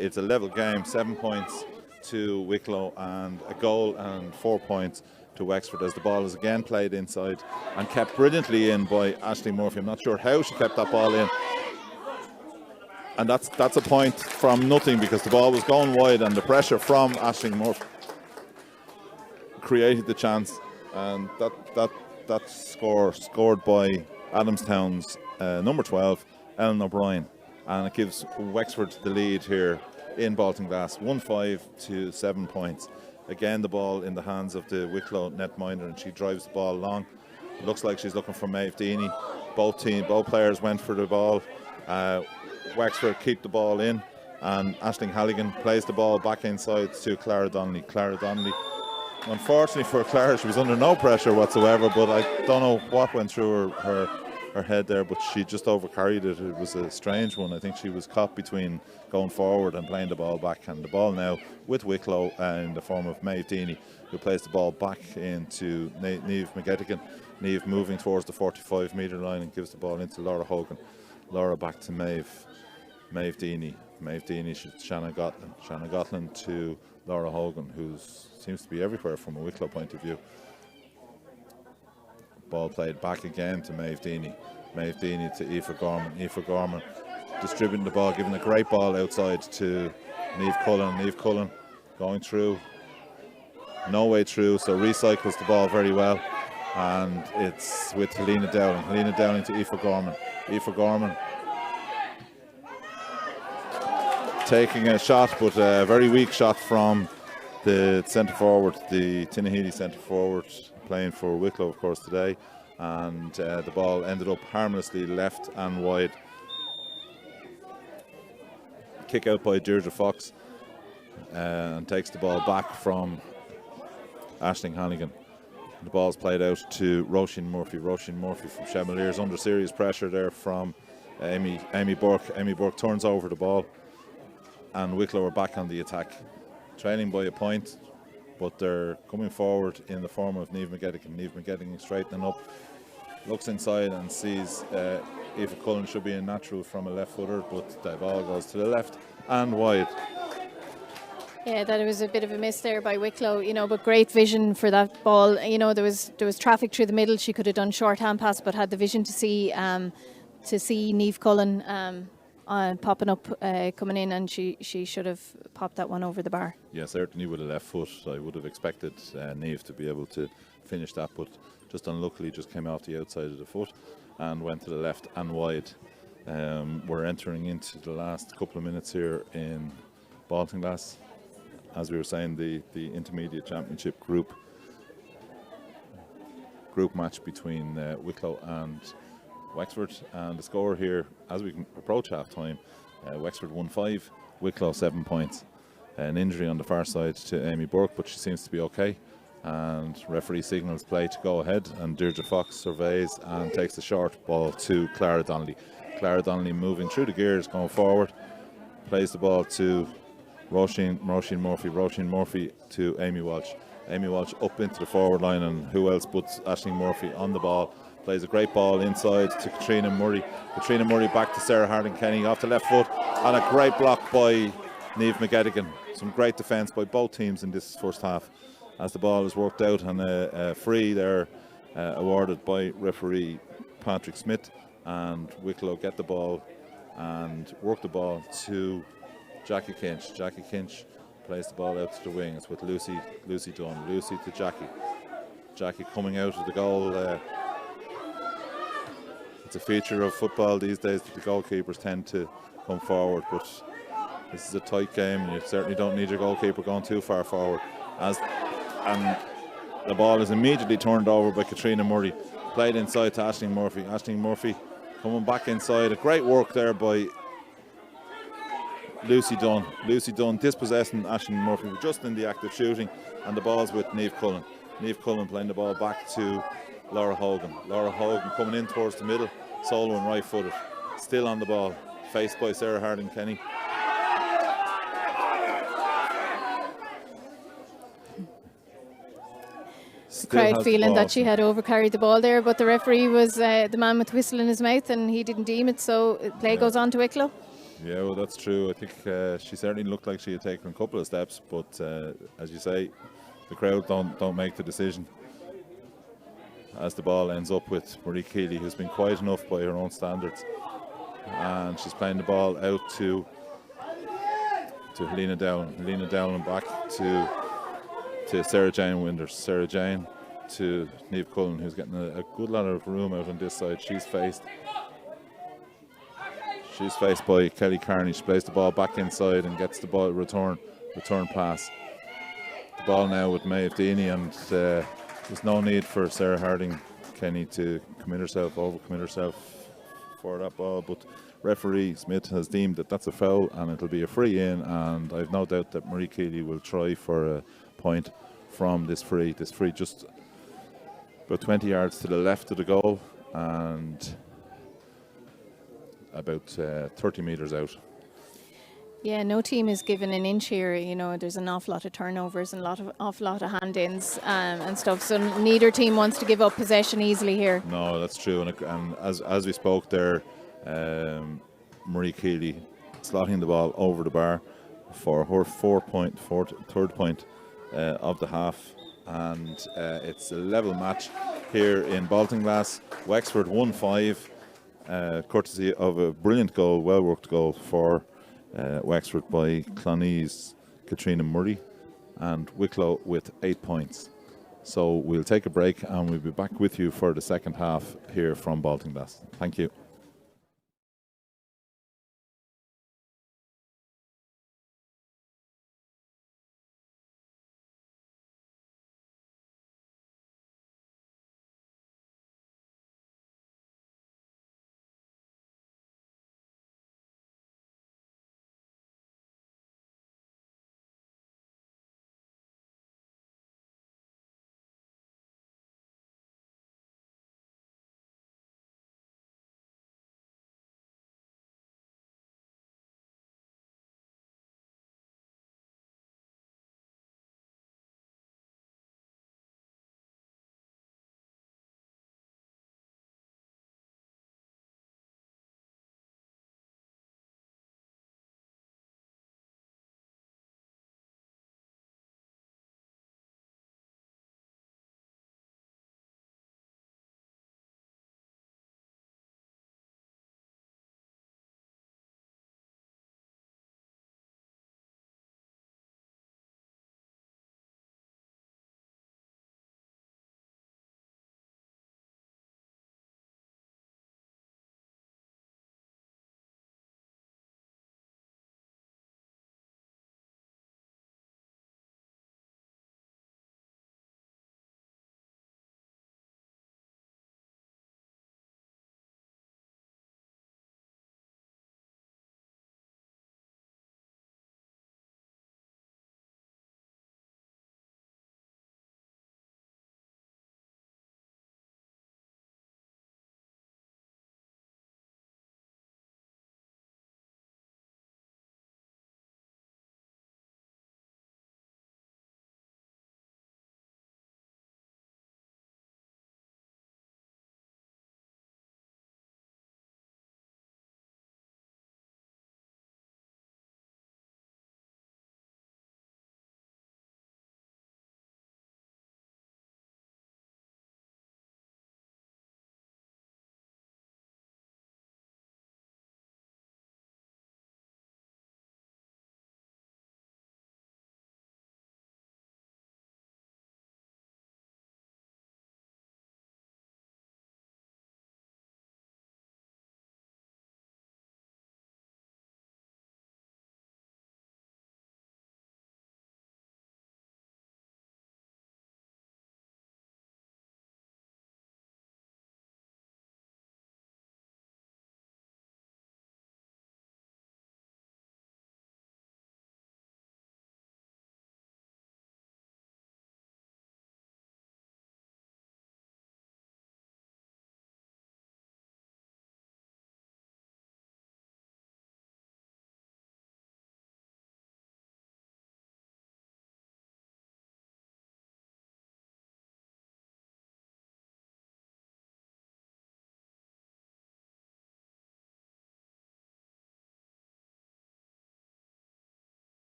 it's a level game, 7 points to Wicklow and a goal and 4 points to Wexford, as the ball is again played inside and kept brilliantly in by Aisling Murphy. I'm not sure how she kept that ball in, and that's a point from nothing, because the ball was going wide and the pressure from Aisling Murphy created the chance, and that score scored by Adamstown's number 12, Ellen O'Brien, and it gives Wexford the lead here in Baltinglass, 1-5 to 7 points. Again, the ball in the hands of the Wicklow netminder, and she drives the ball long. It looks like she's looking for Maeve Deaney. Both players went for the ball. Wexford keep the ball in, and Aisling Halligan plays the ball back inside to Clara Donnelly. Clara Donnelly, unfortunately for Clara, she was under no pressure whatsoever, but I don't know what went through her head there, but she just overcarried it. It was a strange one. I think she was caught between going forward and playing the ball back, and the ball now with Wicklow in the form of Maeve Deaney, who plays the ball back into Niamh McGettigan. Niamh moving towards the 45-metre line and gives the ball into Laura Hogan. Laura back to Maeve Deaney. Maeve Deaney to Shanna Gotlin. Shanna Gotlin to Laura Hogan, who seems to be everywhere from a Wicklow point of view. Ball played back again to Maeve Deaney. Maeve Deaney to Aoife Gorman. Aoife Gorman distributing the ball, giving a great ball outside to Niamh Cullen. Niamh Cullen going through, no way through, so recycles the ball very well, and it's with Helena Dowling. Helena Dowling to Aoife Gorman. Aoife Gorman taking a shot, but a very weak shot from the centre forward, the Tinahely centre forward, playing for Wicklow, of course, today, and the ball ended up harmlessly left and wide. Kick out by Deirdre Fox, and takes the ball back from Aisling Hannigan. The ball's played out to Roisin Murphy. Roisin Murphy from Chevaliers under serious pressure there from Amy Burke. Amy Burke turns over the ball, and Wicklow are back on the attack, trailing by a point, but they're coming forward in the form of Niamh McGettigan. Niamh McGettigan straightening up, looks inside and sees Aoife Cullen should be a natural from a left footer, but the ball goes to the left and wide. Yeah, that was a bit of a miss there by Wicklow, you know, but great vision for that ball. You know, there was traffic through the middle. She could have done short hand pass, but had the vision to see Niamh Cullen popping up, coming in, and she should have popped that one over the bar. Yeah, certainly with a left foot. I would have expected Niamh to be able to finish that, but just unluckily just came off the outside of the foot and went to the left and wide. We're entering into the last couple of minutes here in Baltinglass. As we were saying, the Intermediate Championship group match between Wicklow and Wexford, and the score here as we approach half time, Wexford 1-5, Wicklow 7 points. An injury on the far side to Amy Burke, but she seems to be okay, and referee signals play to go ahead, and Deirdre Fox surveys and takes the short ball to Clara Donnelly. Clara Donnelly moving through the gears, going forward, plays the ball to Roisin Murphy to Amy Walsh. Amy Walsh up into the forward line, and who else but Aisling Murphy on the ball. Plays a great ball inside to Katrina Murray. Katrina Murray back to Sarah Harding-Kenny off the left foot, and a great block by Niamh McGettigan. Some great defence by both teams in this first half, as the ball is worked out, and a free there awarded by referee Patrick Smith, and Wicklow get the ball and work the ball to Jackie Kinch. Jackie Kinch plays the ball out to the wings with Lucy Dunn. Lucy to Jackie. Jackie coming out of the goal. It's a feature of football these days that the goalkeepers tend to come forward, but this is a tight game, and you certainly don't need your goalkeeper going too far forward. As and the ball is immediately turned over by Katrina Murray. Played inside to Aisling Murphy. Aisling Murphy coming back inside. A great work there by Lucy Dunn. Lucy Dunn dispossessing Aisling Murphy just in the act of shooting, and the ball's with Niamh Cullen. Niamh Cullen playing the ball back to Laura Hogan. Laura Hogan coming in towards the middle, solo and right footed. Still on the ball, faced by Sarah Harding Kenny. Crowd feeling that she had overcarried the ball there, but the referee was the man with the whistle in his mouth, and he didn't deem it, so play goes on to Wicklow. Yeah, well, that's true. I think she certainly looked like she had taken a couple of steps, but as you say, the crowd don't make the decision. As the ball ends up with Marie Keeley, who's been quiet enough by her own standards, and she's playing the ball out to Helena Down. Helena Down and back to Sarah Jane Winders. Sarah Jane to Niamh Cullen, who's getting a good lot of room out on this side. She's faced by Kelly Carney. She plays the ball back inside and gets the ball return pass. The ball now with Maeve Deaney, and there's no need for Sarah Harding Kenny to overcommit herself for that ball, but referee Smith has deemed that that's a foul and it'll be a free in, and I've no doubt that Marie Keeley will try for a point from this free just about 20 yards to the left of the goal and about 30 metres out. Yeah, no team is given an inch here. You know, there's an awful lot of turnovers and awful lot of hand-ins and stuff. So neither team wants to give up possession easily here. No, that's true. And as we spoke there, Marie Keeley slotting the ball over the bar for her third point of the half. And it's a level match here in Baltinglass. Wexford 1-5, courtesy of a brilliant goal, well-worked goal for Wexford by Cloney's Katrina Murray, and Wicklow with 8 points. So we'll take a break and we'll be back with you for the second half here from Baltinglass. Thank you.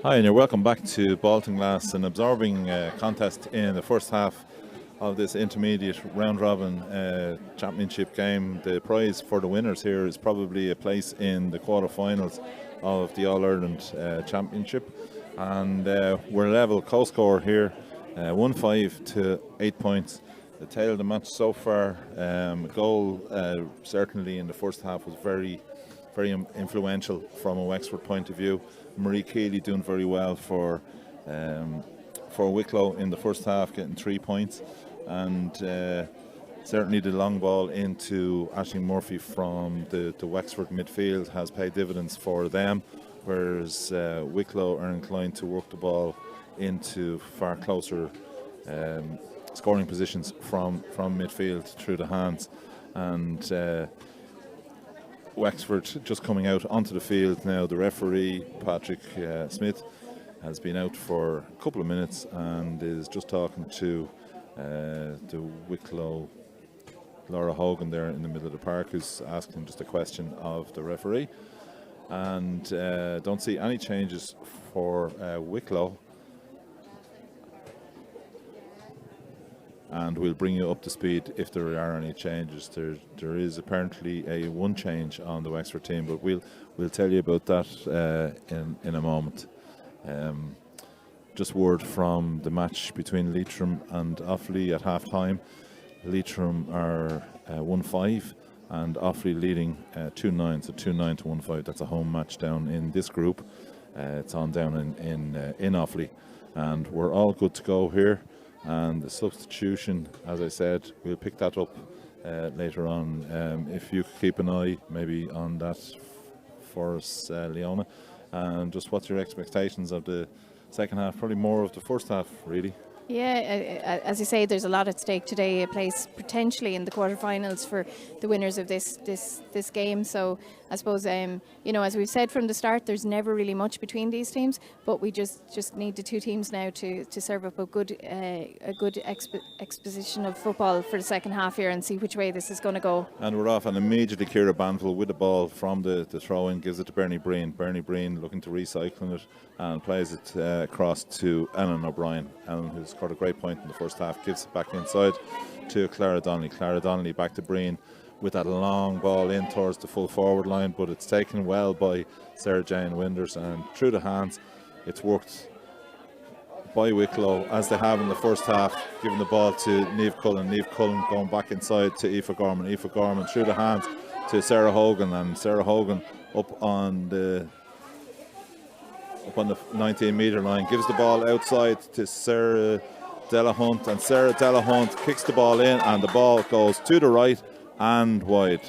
Hi, and you're welcome back to Baltinglass, an absorbing contest in the first half of this intermediate round robin championship game. The prize for the winners here is probably a place in the quarter-finals of the All-Ireland Championship, and we're level co-score here, 1-5 to 8 points. The tail of the match so far. Goal certainly in the first half was very influential from a Wexford point of view. Marie Keeley doing very well for Wicklow in the first half, getting 3 points, and certainly the long ball into Aisling Murphy from the Wexford midfield has paid dividends for them, whereas Wicklow are inclined to work the ball into far closer scoring positions from midfield through the hands, and Wexford just coming out onto the field now. The referee, Patrick Smith, has been out for a couple of minutes and is just talking to the Wicklow Laura Hogan there in the middle of the park, who's asking just a question of the referee. And don't see any changes for Wicklow. And we'll bring you up to speed if there are any changes. There is apparently a one change on the Wexford team, but we'll tell you about that in a moment. Just word from the match between Leitrim and Offaly at half time. Leitrim are 1-5 and Offaly leading 2-9, so 2-9 to 1-5. That's a home match down in this group. It's on down in Offaly, and we're all good to go here. And the substitution, as I said, we'll pick that up later on. If you could keep an eye maybe on that for us, Leona. And just what's your expectations of the second half? Probably more of the first half, really. Yeah, as you say, there's a lot at stake today. A place potentially in the quarterfinals for the winners of this game. So I suppose, as we've said from the start, there's never really much between these teams. But we just need the two teams now to serve up a good exposition of football for the second half here and see which way this is going to go. And we're off, and immediately Ciara Banville with the ball from the throw-in gives it to Bernie Breen. Bernie Breen looking to recycle it and plays it across to Ellen O'Brien. Ellen, who's scored a great point in the first half, gives it back inside to Clara Donnelly. Clara Donnelly back to Breen with that long ball in towards the full forward line, but it's taken well by Sarah Jane Winders, and through the hands it's worked by Wicklow as they have in the first half, giving the ball to Niamh Cullen. Niamh Cullen going back inside to Aoife Gorman. Aoife Gorman through the hands to Sarah Hogan, and Sarah Hogan up on the 19-metre line gives the ball outside to Sarah Delahunt, and Sarah Delahunt kicks the ball in, and the ball goes to the right and wide.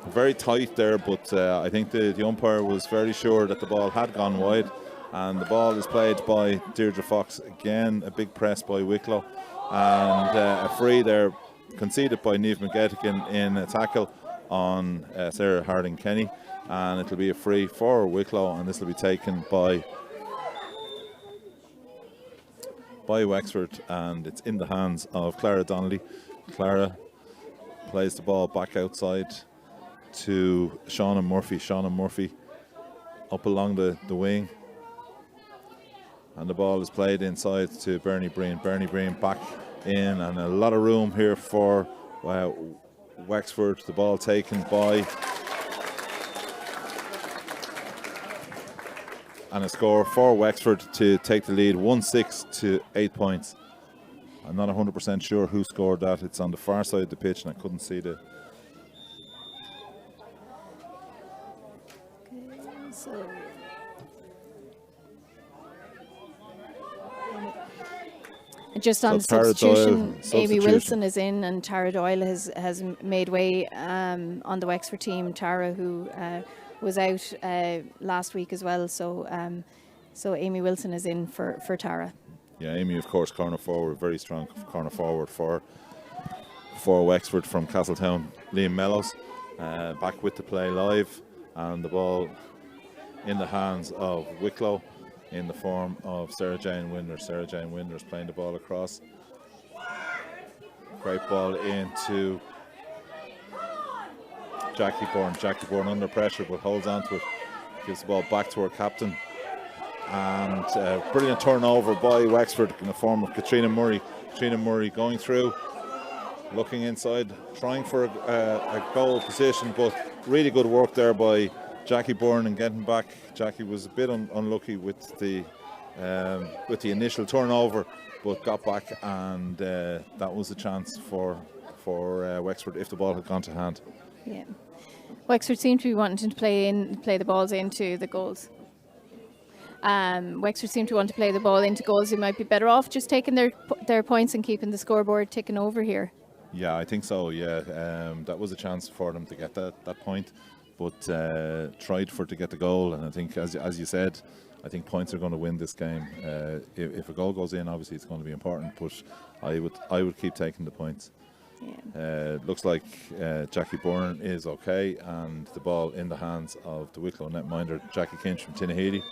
Very tight there, but I think the umpire was very sure that the ball had gone wide, and the ball is played by Deirdre Fox. Again, a big press by Wicklow, and a free there conceded by Niamh McGettigan in a tackle on Sarah Harding Kenny, and it'll be a free for Wicklow, and this will be taken by Wexford, and it's in the hands of Clara Donnelly. Clara plays the ball back outside to Shauna Murphy. Shauna Murphy up along the wing, and the ball is played inside to Bernie Breen. Bernie Breen back in, and a lot of room here for Wexford. The ball taken by, and a score for Wexford to take the lead, 1-6 to 8 points. I'm not 100% sure who scored that. It's on the far side of the pitch, and I couldn't see the... Just on substitution, Amy Wilson is in, and Tara Doyle has made way on the Wexford team. Tara, who was out last week as well, so Amy Wilson is in for Tara. Yeah, Amy, of course, corner forward, very strong corner forward for Wexford from Castletown. Liam Mellows back with the play live, and the ball in the hands of Wicklow in the form of Sarah Jane Winders. Sarah Jane Winders playing the ball across. Great ball into Jackie Bourne. Jackie Bourne under pressure, but holds on to it. Gives the ball back to her captain. and brilliant turnover by Wexford in the form of Katrina Murray. Katrina Murray going through, looking inside, trying for a goal position, but really good work there by Jackie Byrne and getting back. Jackie was a bit unlucky with the initial turnover, but got back, and that was a chance for Wexford if the ball had gone to hand. Yeah, Wexford seem to be wanting to play the balls into the goals. Wexford seem to want to play the ball into goals. They might be better off just taking their points and keeping the scoreboard ticking over here. Yeah, I think so. Yeah, that was a chance for them to get that point, but tried to get the goal. And I think, as you said, I think points are going to win this game. If a goal goes in, obviously it's going to be important, but I would keep taking the points. Yeah. Looks like Jackie Byrne is okay, and the ball in the hands of the Wicklow netminder Jackie Kinch from Tinnahealy.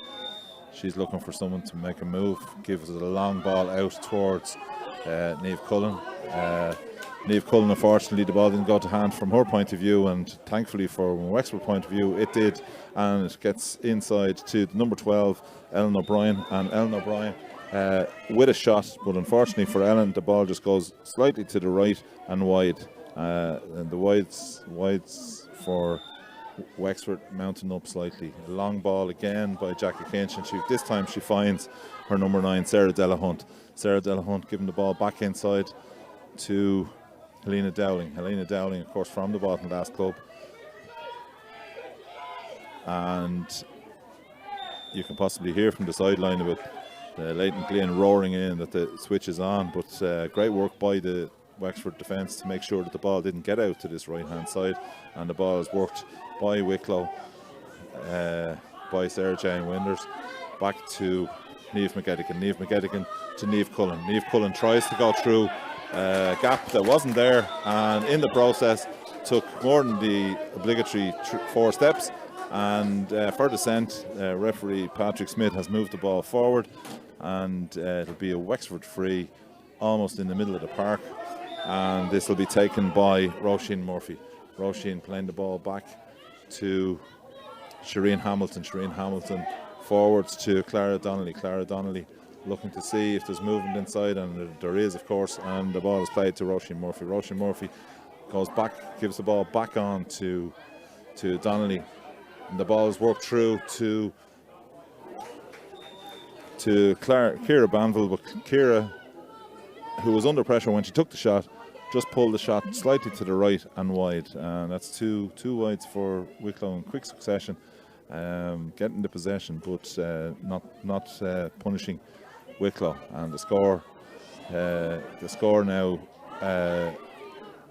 She's looking for someone to make a move, gives it a long ball out towards Niamh Cullen. Niamh Cullen, unfortunately, the ball didn't go to hand from her point of view, and thankfully from a Wexford point of view, it did, and it gets inside to number 12, Ellen O'Brien, and Ellen O'Brien with a shot, but unfortunately for Ellen, the ball just goes slightly to the right and wide, and the wides for Wexford mounting up slightly. A long ball again by Jackie Kinch, and this time she finds her number 9, Sarah Delahunt. Sarah Delahunt giving the ball back inside to Helena Dowling. Helena Dowling, of course, from the Baltinglass club. And you can possibly hear from the sideline about Leighton Glynn roaring in that the switch is on, but great work by the Wexford defence to make sure that the ball didn't get out to this right hand side, and the ball is worked by Wicklow, by Sarah Jane Winders, back to Niamh McGettigan. Niamh McGettigan to Niamh Cullen. Niamh Cullen tries to go through a gap that wasn't there, and in the process took more than the obligatory 4 steps, and for descent, referee Patrick Smith has moved the ball forward, and it'll be a Wexford free almost in the middle of the park, and this will be taken by Roisin Murphy. Roisin playing the ball back to Shireen Hamilton. Shireen Hamilton forwards to Clara Donnelly. Clara Donnelly looking to see if there's movement inside, and there is, of course, and the ball is played to Roisin Murphy. Roisin Murphy goes back, gives the ball back on to Donnelly, and the ball is worked through to Ciara Banville, but Ciara, who was under pressure when she took the shot, just pulled the shot slightly to the right and wide, and that's two wides for Wicklow in quick succession, getting the possession, but not punishing Wicklow. And the score now a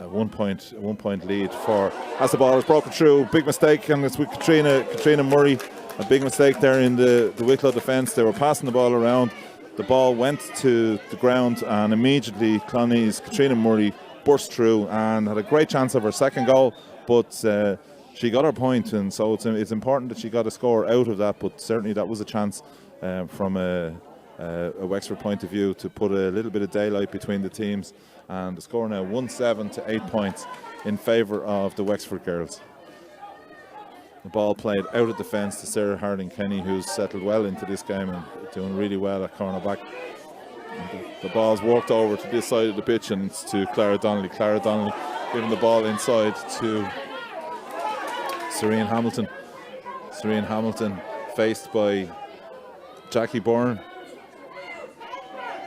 1 point lead for, as the ball is broken through. Big mistake, and it's with Katrina Murray. A big mistake there in the Wicklow defence. They were passing the ball around. The ball went to the ground, and immediately Cloney's Katrina Murray burst through and had a great chance of her second goal, but she got her point, and so it's important that she got a score out of that. But certainly that was a chance from a Wexford point of view to put a little bit of daylight between the teams, and the score now 1-7 to 8 points in favour of the Wexford girls. The ball played out of defence to Sarah Harding-Kenny, who's settled well into this game and doing really well at cornerback. The ball's walked over to this side of the pitch, and it's to Clara Donnelly. Clara Donnelly giving the ball inside to Serene Hamilton. Serene Hamilton faced by Jackie Byrne.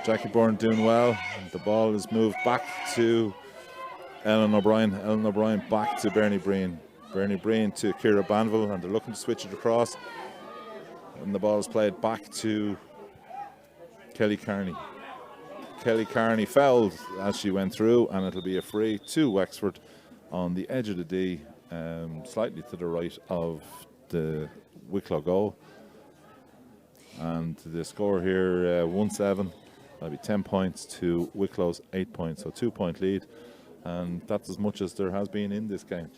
Jackie Byrne doing well. The ball is moved back to Ellen O'Brien. Ellen O'Brien back to Bernie Breen. Bernie Breen to Ciara Banville, and they're looking to switch it across. And the ball is played back to Kelly Carney. Kelly Carney fouled as she went through, and it'll be a free to Wexford on the edge of the D, slightly to the right of the Wicklow goal. And the score here, 1-7. That'll be 10 points to Wicklow's 8 points, so 2 point lead, and that's as much as there has been in this game.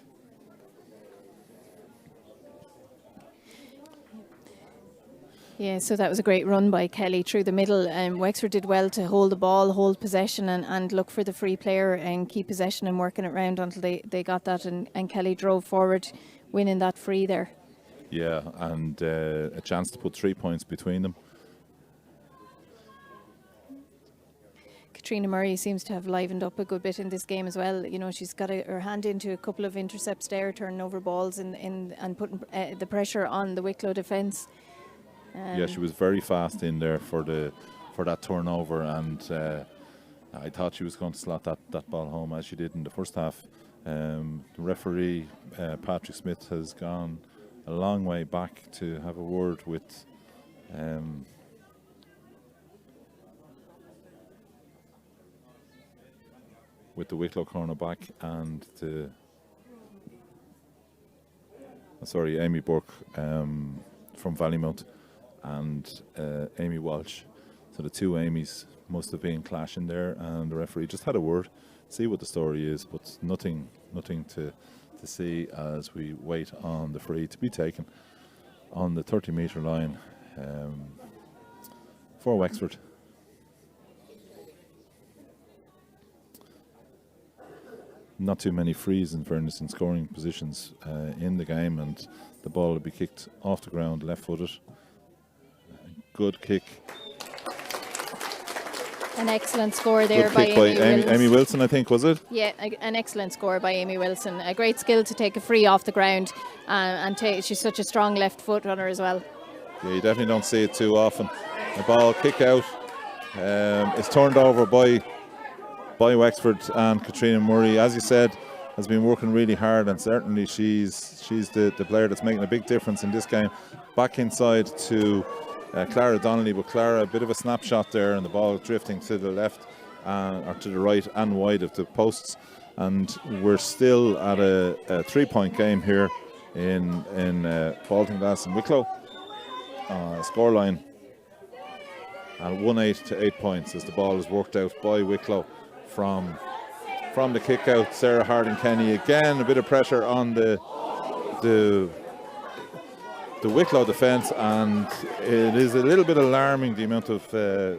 Yeah, so that was a great run by Kelly through the middle, and Wexford did well to hold the ball, hold possession, and look for the free player and keep possession and working it round until they got that, and Kelly drove forward, winning that free there. Yeah, and a chance to put 3 points between them. Katrina Murray seems to have livened up a good bit in this game as well. You know, she's got her hand into a couple of intercepts there, turning over balls and putting the pressure on the Wicklow defence. Yeah, she was very fast in there for that turnover, and I thought she was going to slot that ball home as she did in the first half. The referee, Patrick Smith, has gone a long way back to have a word with the Wicklow cornerback and Amy Burke from Vallymount and Amy Walsh. So the two Amy's must have been clashing there, and the referee just had a word, see what the story is, but nothing to see as we wait on the free to be taken on the 30-metre line for Wexford. Not too many frees, in fairness, in scoring positions in the game, and the ball will be kicked off the ground, left-footed. Good kick. An excellent score there by Amy Wilson, I think, was it? Yeah, an excellent score by Amy Wilson. A great skill to take a free off the ground, and she's such a strong left foot runner as well. Yeah, you definitely don't see it too often. The ball kick out is turned over by Wexford, and Katrina Murray, as you said, has been working really hard, and certainly she's the player that's making a big difference in this game. Back inside to Clara Donnelly, but Clara, a bit of a snapshot there, and the ball drifting to the left or to the right and wide of the posts, and we're still at a 3-point game here in Baltinglass and Wicklow. Scoreline at 1-8 to 8 points as the ball is worked out by Wicklow from the kick out. Sarah Harding-Kenny, again a bit of pressure on the Wicklow defence, and it is a little bit alarming the amount of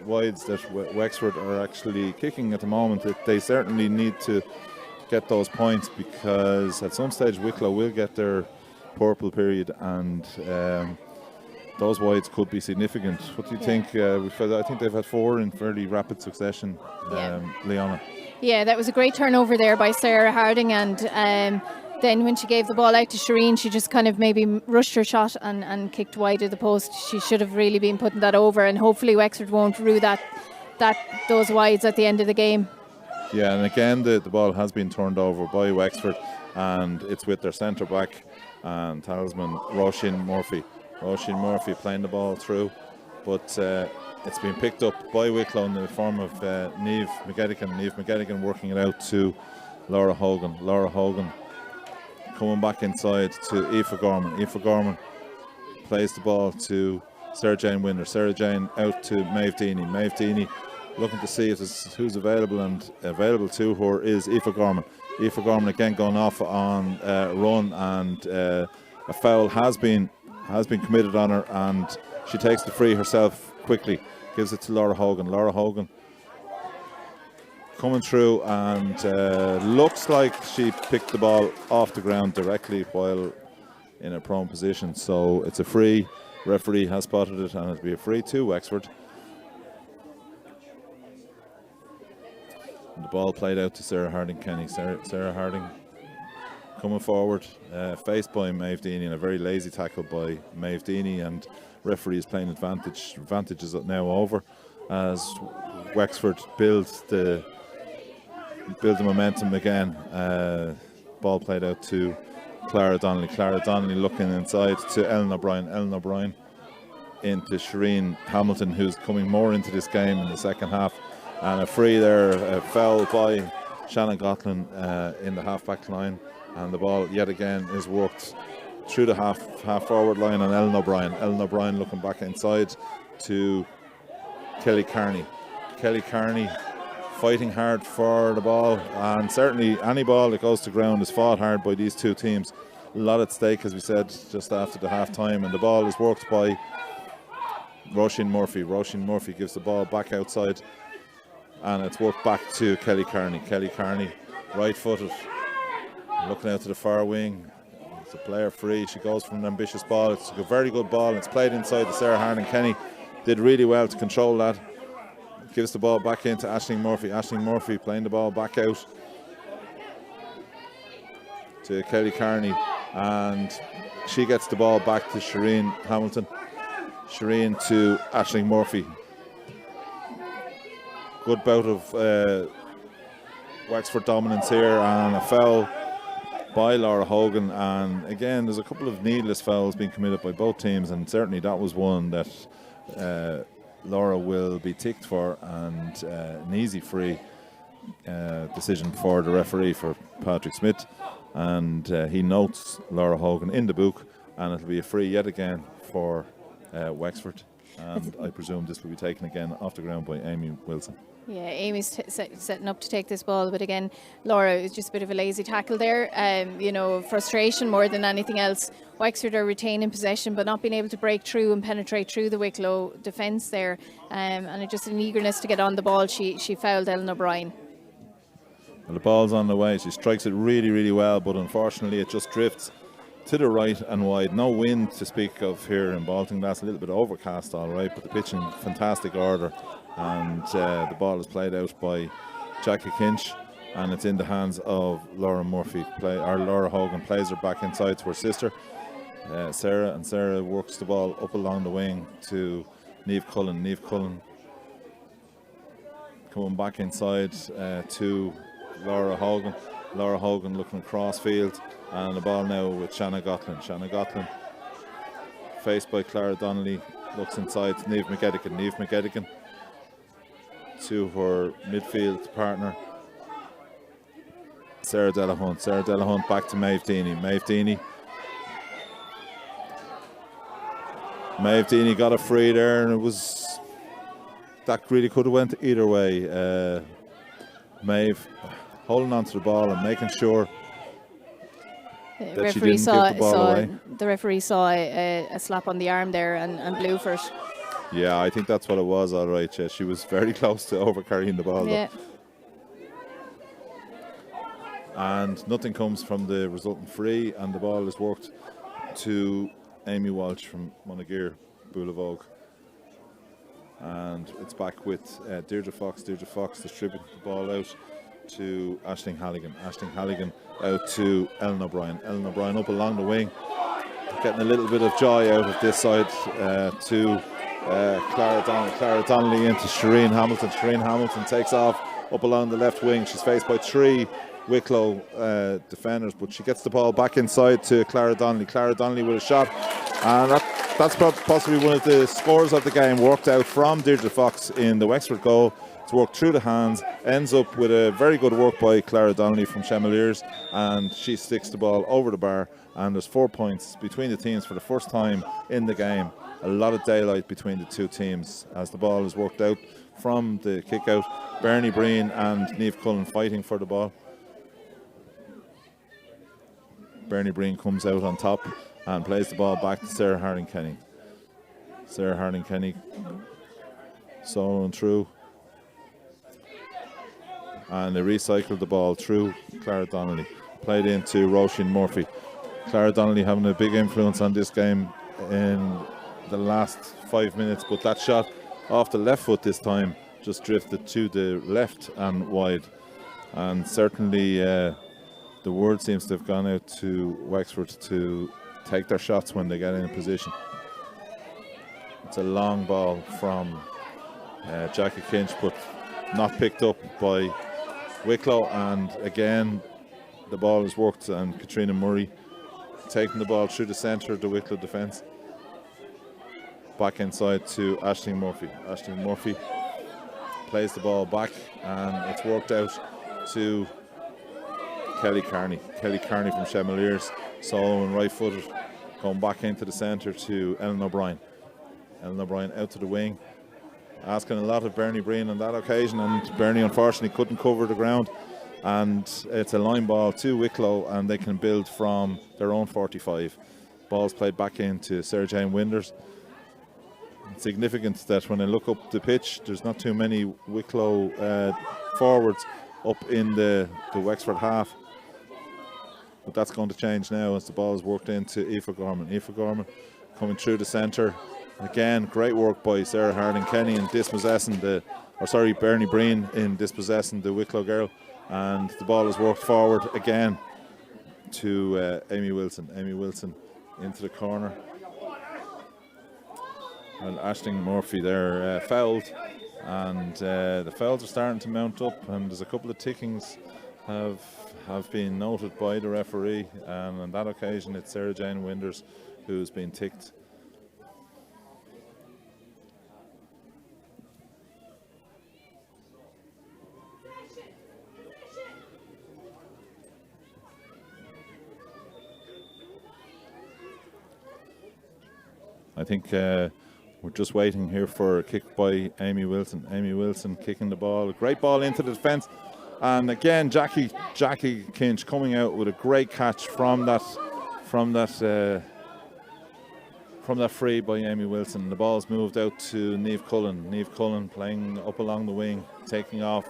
wides that Wexford are actually kicking at the moment. They certainly need to get those points, because at some stage Wicklow will get their purple period, and those wides could be significant. What do you think? I think they've had 4 in fairly rapid succession, Leona. Yeah, that was a great turnover there by Sarah Harding, and then when she gave the ball out to Shireen, she just kind of maybe rushed her shot and kicked wide of the post. She should have really been putting that over, and hopefully Wexford won't rue those wides at the end of the game. Yeah, and again the ball has been turned over by Wexford, and it's with their centre back and talisman Roisin Murphy. Roisin Murphy playing the ball through, but it's been picked up by Wicklow in the form of Niamh McGettigan. Niamh McGettigan working it out to Laura Hogan. Laura Hogan coming back inside to Aoife Gorman. Aoife Gorman plays the ball to Sarah Jane Winder. Sarah Jane out to Maeve Deany. Maeve Deany looking to see if who's available, and available to her is Aoife Gorman. Aoife Gorman again going off on run, and a foul has been committed on her, and she takes the free herself quickly, gives it to Laura Hogan. Laura Hogan coming through, and looks like she picked the ball off the ground directly while in a prone position, so it's a free. Referee has spotted it, and it'll be a free to Wexford. And the ball played out to Sarah Harding-Kenny. Sarah Harding coming forward, faced by Maeve Deany, and a very lazy tackle by Maeve Deany, and referee is playing advantage. Advantage is now over as Wexford builds the momentum again. Ball played out to Clara Donnelly. Clara Donnelly looking inside to Ellen O'Brien. Ellen O'Brien into Shireen Hamilton, who's coming more into this game in the second half. And a free there, a foul by Shannon Gatlin in the half-back line. And the ball yet again is worked through the half-forward line on Ellen O'Brien. Ellen O'Brien looking back inside to Kelly Carney. Kelly Carney fighting hard for the ball, and certainly any ball that goes to ground is fought hard by these two teams. A lot at stake, as we said just after the half-time, and the ball is worked by Roisin Murphy. Roisin Murphy gives the ball back outside, and it's worked back to Kelly Carney. Kelly Carney, right-footed, looking out to the far wing. It's a player free. She goes for an ambitious ball. It's a very good ball. It's played inside to Sarah Harding-Kenny. Did really well to control that. gives the ball back into Aisling Murphy. Aisling Murphy playing the ball back out to Kelly Carney, and she gets the ball back to Shireen Hamilton. Shireen to Aisling Murphy. Good bout of Wexford dominance here, and a foul by Laura Hogan. And again, there's a couple of needless fouls being committed by both teams, and certainly that was one that Laura will be ticked for, and an easy free decision for the referee, for Patrick Smith. And he notes Laura Hogan in the book, and it'll be a free yet again for Wexford. And I presume this will be taken again off the ground by Amy Wilson. Yeah, Amy's setting up to take this ball, but again, Laura, it was just a bit of a lazy tackle there. Frustration more than anything else. Wexford are retaining possession, but not being able to break through and penetrate through the Wicklow defence there. And it just an eagerness to get on the ball, she fouled Ellen O'Brien. Well, the ball's on the way. She strikes it really, really well, but unfortunately it just drifts to the right and wide. No wind to speak of here in Baltinglass. A little bit overcast, all right, but the pitch in fantastic order. And the ball is played out by Jackie Kinch, and it's in the hands of Laura Murphy. Laura Hogan plays her back inside to her sister, Sarah, and Sarah works the ball up along the wing to Niamh Cullen. Niamh Cullen coming back inside to Laura Hogan. Laura Hogan looking across field, and the ball now with Shanna Gotland. Shanna Gotland, faced by Clara Donnelly, looks inside to Niamh McGettigan. Niamh McGettigan to her midfield partner, Sarah Delahunt. Sarah Delahunt back to Maeve Deany. Maeve Deany. Maeve Deany got a free there, and that really could have went either way. Maeve holding on to the ball and making sure that she didn't give the ball away. The referee saw a slap on the arm there and blew for it. Yeah, I think that's what it was, all right. Yeah, she was very close to overcarrying the ball. Yeah. And nothing comes from the resultant free, and the ball is worked to Amy Walsh from Monageer, Boulavogue. And it's back with Deirdre Fox. Deirdre Fox distributing the ball out to Aisling Halligan. Aisling Halligan out to Ellen O'Brien. Ellen O'Brien up along the wing, getting a little bit of joy out of this side to Clara Donnelly. Clara Donnelly into Shireen Hamilton. Shireen Hamilton takes off up along the left wing. She's faced by three Wicklow defenders, but she gets the ball back inside to Clara Donnelly. Clara Donnelly with a shot, and that's possibly one of the scores of the game, worked out from Deirdre Fox in the Wexford goal. It's worked through the hands, ends up with a very good work by Clara Donnelly from Chemaliers, and she sticks the ball over the bar, and there's 4 points between the teams for the first time in the game. A lot of daylight between the two teams as the ball is worked out from the kick out. Bernie Breen and Niamh Cullen fighting for the ball. Bernie Breen comes out on top and plays the ball back to Sarah Harding-Kenny. Sarah Harding-Kenny soloing through, and they recycled the ball through Clara Donnelly. Played into Roisin Murphy. Clara Donnelly having a big influence on this game in the last 5 minutes, but that shot off the left foot this time just drifted to the left and wide. And certainly the word seems to have gone out to Wexford to take their shots when they get in position. It's a long ball from Jackie Kinch, but not picked up by Wicklow, and again the ball is worked, and Katrina Murray taking the ball through the centre of the Wicklow defence. Back inside to Aisling Murphy. Aisling Murphy plays the ball back, and it's worked out to Kelly Carney. Kelly Carney from Chemaliers, soloing right footed, going back into the centre to Ellen O'Brien. Ellen O'Brien out to the wing, asking a lot of Bernie Breen on that occasion, and Bernie unfortunately couldn't cover the ground, and it's a line ball to Wicklow, and they can build from their own 45. Ball's played back into Sarah Jane Winders. It's significant that when I look up the pitch, there's not too many Wicklow forwards up in the Wexford half, but that's going to change now as the ball is worked into Aoife Gorman. Aoife Gorman coming through the centre. Again, great work by Sarah Harding-Kenny and dispossessing the Bernie Breen in dispossessing the Wicklow girl, and the ball is worked forward again to Amy Wilson. Amy Wilson into the corner. Well, Aisling Murphy there fouled, and the fouls are starting to mount up, and there's a couple of tickings have been noted by the referee, and on that occasion it's Sarah Jane Winders who's been ticked. I think we're just waiting here for a kick by Amy Wilson. Amy Wilson kicking the ball. A great ball into the defence. And again, Jackie Kinch coming out with a great catch from that free by Amy Wilson. The ball's moved out to Niamh Cullen. Niamh Cullen playing up along the wing, taking off.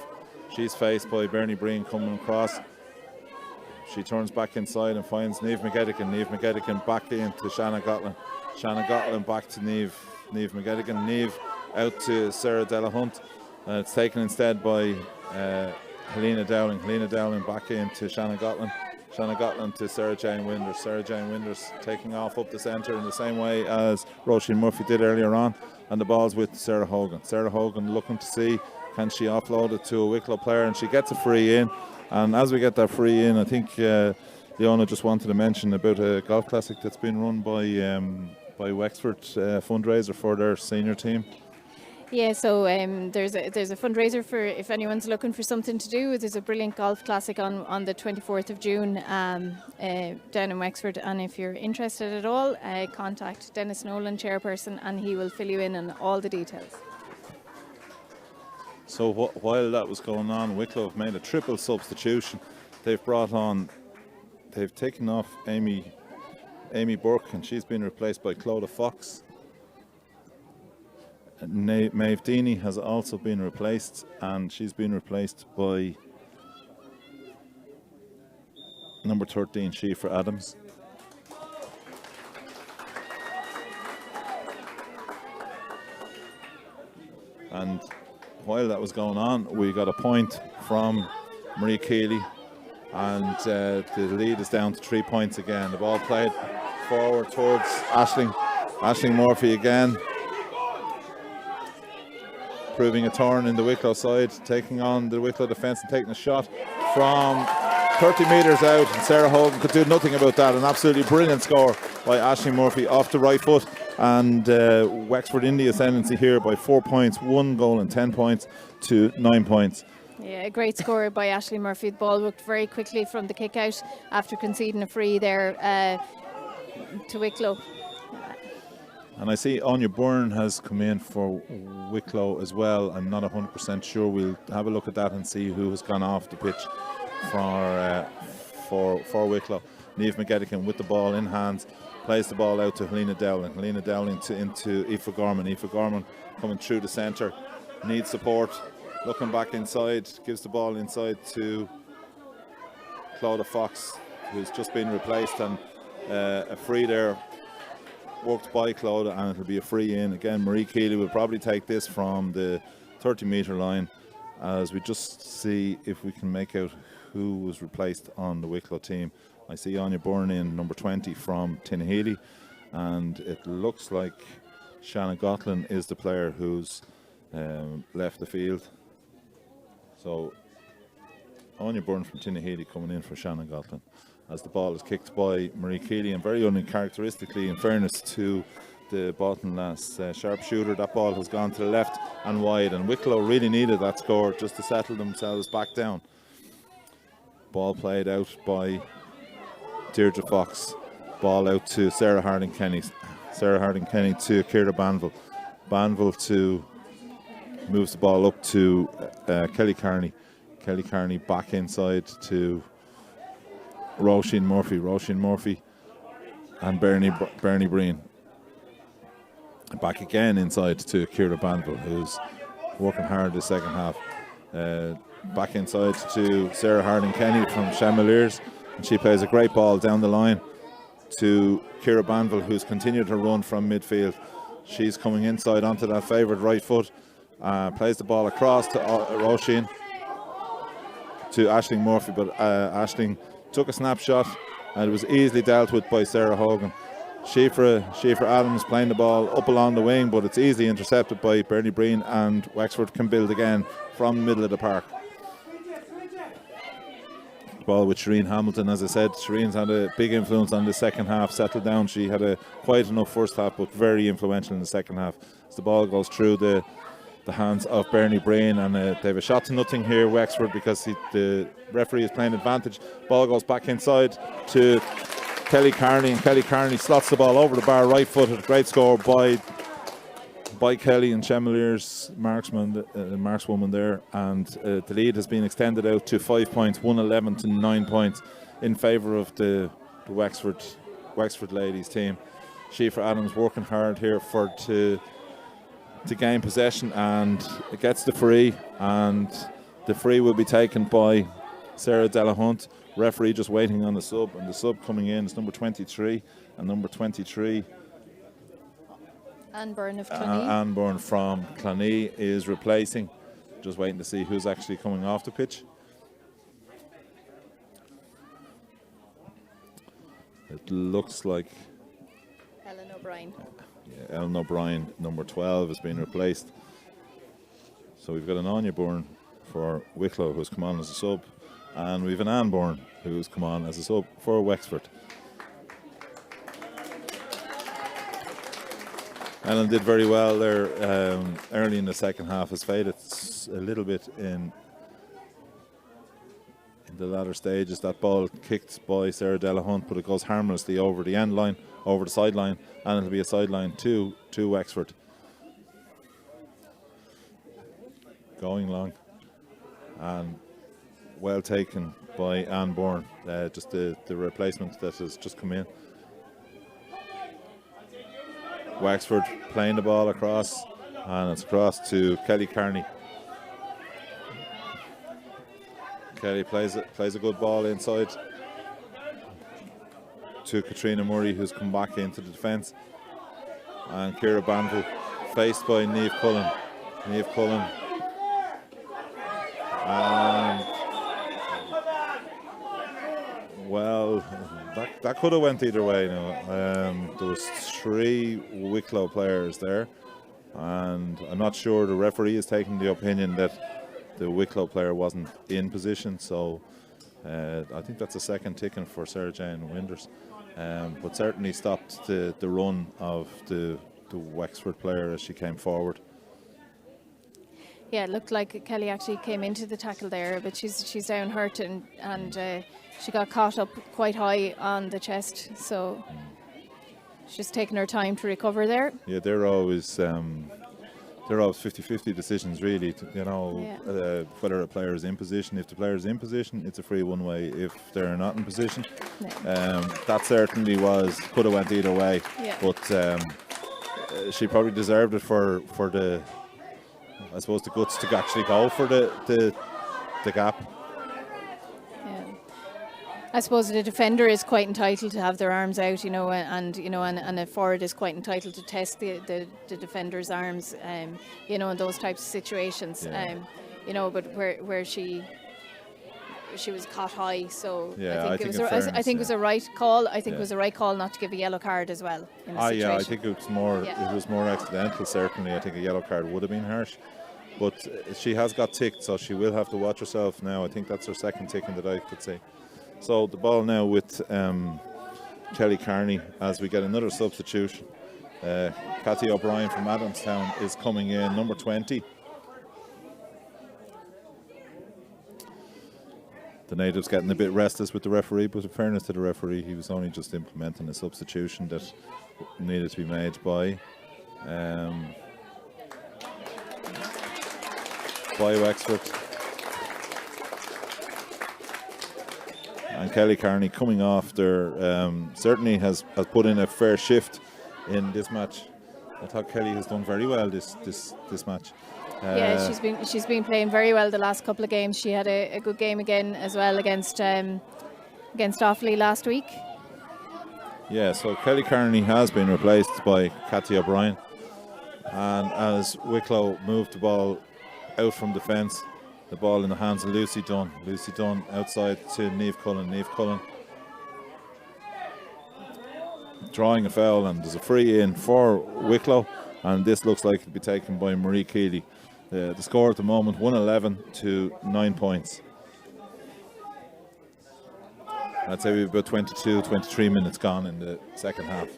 She's faced by Bernie Breen coming across. She turns back inside and finds Niamh McGettigan. Niamh McGettigan back into Shanna Gatlin. Shanna Gatlin back to Niamh McGettigan. Niamh out to Sarah Delahunt. It's taken instead by Helena Dowling. Helena Dowling back into Shanna Gatlin. Shanna Gatlin to Sarah Jane Winders. Sarah Jane Winders taking off up the centre in the same way as Roisin Murphy did earlier on. And the ball's with Sarah Hogan. Sarah Hogan looking to see, can she offload it to a Wicklow player, and she gets a free in. And as we get that free in, I think Leona just wanted to mention about a golf classic that's been run by Wexford, fundraiser for their senior team. Yeah, so there's a fundraiser for if anyone's looking for something to do. There's a brilliant golf classic on the 24th of June down in Wexford, and if you're interested at all, contact Dennis Nolan, chairperson, and he will fill you in on all the details. So while that was going on, Wicklow have made a triple substitution. They've taken off Amy Burke, and she's been replaced by Clodagh Fox. Maeve Deeney has also been replaced, and she's been replaced by number 13, Sheafra Adams. And while that was going on, we got a point from Marie Keeley, and the lead is down to 3 points again. The ball played forward towards Aisling Murphy again, proving a thorn in the Wicklow side, taking on the Wicklow defence and taking a shot from 30 metres out, and Sarah Hogan could do nothing about that. An absolutely brilliant score by Aisling Murphy off the right foot, and Wexford in the ascendancy here by 4 points, 1 goal and 10 points to 9 points. Yeah, a great score by Aisling Murphy. The ball worked very quickly from the kick out after conceding a free there to Wicklow. And I see Anya Byrne has come in for Wicklow as well. I'm not 100% sure. We'll have a look at that and see who has gone off the pitch for Wicklow. Niamh McGettigan with the ball in hands, plays the ball out to Helena Dowling. Helena Dowling into Aoife Gorman. Aoife Gorman coming through the centre, needs support, looking back inside, gives the ball inside to Clodagh Fox, who's just been replaced, and a free there worked by Clodagh, and it'll be a free in. Again, Marie Keeley will probably take this from the 30-metre line, as we just see if we can make out who was replaced on the Wicklow team. I see Anya Byrne in, number 20 from Tinhealy, and it looks like Shanna Gatlin is the player who's left the field. So Anya Byrne from Tinhealy coming in for Shanna Gatlin, as the ball is kicked by Marie Keeley, and very uncharacteristically, in fairness to the Bolton lass sharpshooter, that ball has gone to the left and wide, and Wicklow really needed that score just to settle themselves back down. Ball played out by Deirdre Fox, ball out to Sarah Harding-Kenny. Sarah Harding-Kenny to Ciara Banville. Banville moves the ball up to Kelly Carney. Kelly Carney back inside to Roisin Murphy. Roisin Murphy and Bernie Breen. Back again inside to Ciara Banville, who's working hard the second half. Back inside to Sarah Harding-Kenny from Chamaliers, and she plays a great ball down the line to Ciara Banville, who's continued to run from midfield. She's coming inside onto that favoured right foot. Plays the ball across to Roisin, to Aisling Murphy, but Aisling took a snapshot and it was easily dealt with by Sarah Hogan. Schieffer Adams playing the ball up along the wing, but it's easily intercepted by Bernie Breen, and Wexford can build again from the middle of the park. The ball with Shireen Hamilton, as I said. Shireen's had a big influence on the second half, settled down. She had a quiet enough first half, but very influential in the second half. As the ball goes through the hands of Bernie Breen, and they have a shot to nothing here, Wexford, because the referee is playing advantage. Ball goes back inside to Kelly Carney, and Kelly Carney slots the ball over the bar, right-footed. Great score by Kelly, and Chemelier's markswoman there, and the lead has been extended out to 5 points, 111 to 9 points in favour of the Wexford ladies team. Schieffer Adams working hard here to gain possession, and it gets the free, and the free will be taken by Sarah Delahunt. Referee just waiting on the sub, and the sub coming in is number 23, and number 23 Anne Byrne of Clonee. Anne Byrne from Clonee is replacing. Just waiting to see who's actually coming off the pitch. It looks like Ellen O'Brien. Yeah, Ellen O'Brien, number 12, has been replaced. So we've got an Anya Byrne for Wicklow, who's come on as a sub, and we've an Anne Byrne who's come on as a sub for Wexford. Ellen did very well there early in the second half. Has faded a little bit in the latter stages. That ball kicked by Sarah Delahunt, but it goes harmlessly over the end line, over the sideline, and it'll be a sideline to Wexford. Going long, and well taken by Anne Byrne. Just the replacement that has just come in. Wexford playing the ball across, and it's across to Kelly Carney. Kelly plays a good ball inside to Katrina Murray, who's come back into the defence, and Ciara Banville faced by Niamh Cullen. Niamh Cullen, and well, that could have went either way. There was 3 Wicklow players there, and I'm not sure the referee is taking the opinion that the Wicklow player wasn't in position, so I think that's a second ticking for Sarah Jane Winders, but certainly stopped the run of the Wexford player as she came forward. Yeah, it looked like Kelly actually came into the tackle there, but she's down hurt, and she got caught up quite high on the chest, so she's just taking her time to recover there. Yeah, they're always 50-50 decisions, really. Whether a player is in position. If the player is in position, it's a free one way. If they're not in position, that certainly could have went either way. Yeah. But she probably deserved it for the, I suppose, the guts to actually go for the gap. I suppose the defender is quite entitled to have their arms out, and a forward is quite entitled to test the defender's arms, in those types of situations, but where she was caught high, so I think it was a right call. I think it was a right call not to give a yellow card as well. I think it was more accidental. Certainly, I think a yellow card would have been harsh. But she has got ticked, so she will have to watch herself now. I think that's her second ticking that I could say. So the ball now with Kelly Carney as we get another substitution. Cathy O'Brien from Adamstown is coming in, number 20. The natives getting a bit restless with the referee, but in fairness to the referee, he was only just implementing a substitution that needed to be made by Wexford. And Kelly Carney coming off there certainly has put in a fair shift in this match. I thought Kelly has done very well this match. She's been playing very well the last couple of games. She had a good game again as well against Offaly last week. Yeah, so Kelly Carney has been replaced by Cathy O'Brien, And as Wicklow moved the ball out from defence, the ball in the hands of Lucy Dunn. Lucy Dunn outside to Niamh Cullen. Niamh Cullen drawing a foul, and there's a free in for Wicklow, and this looks like it'll be taken by Marie Keeley. The score at the moment, 111 to 9 points. I'd say we've about 22, 23 minutes gone in the second half.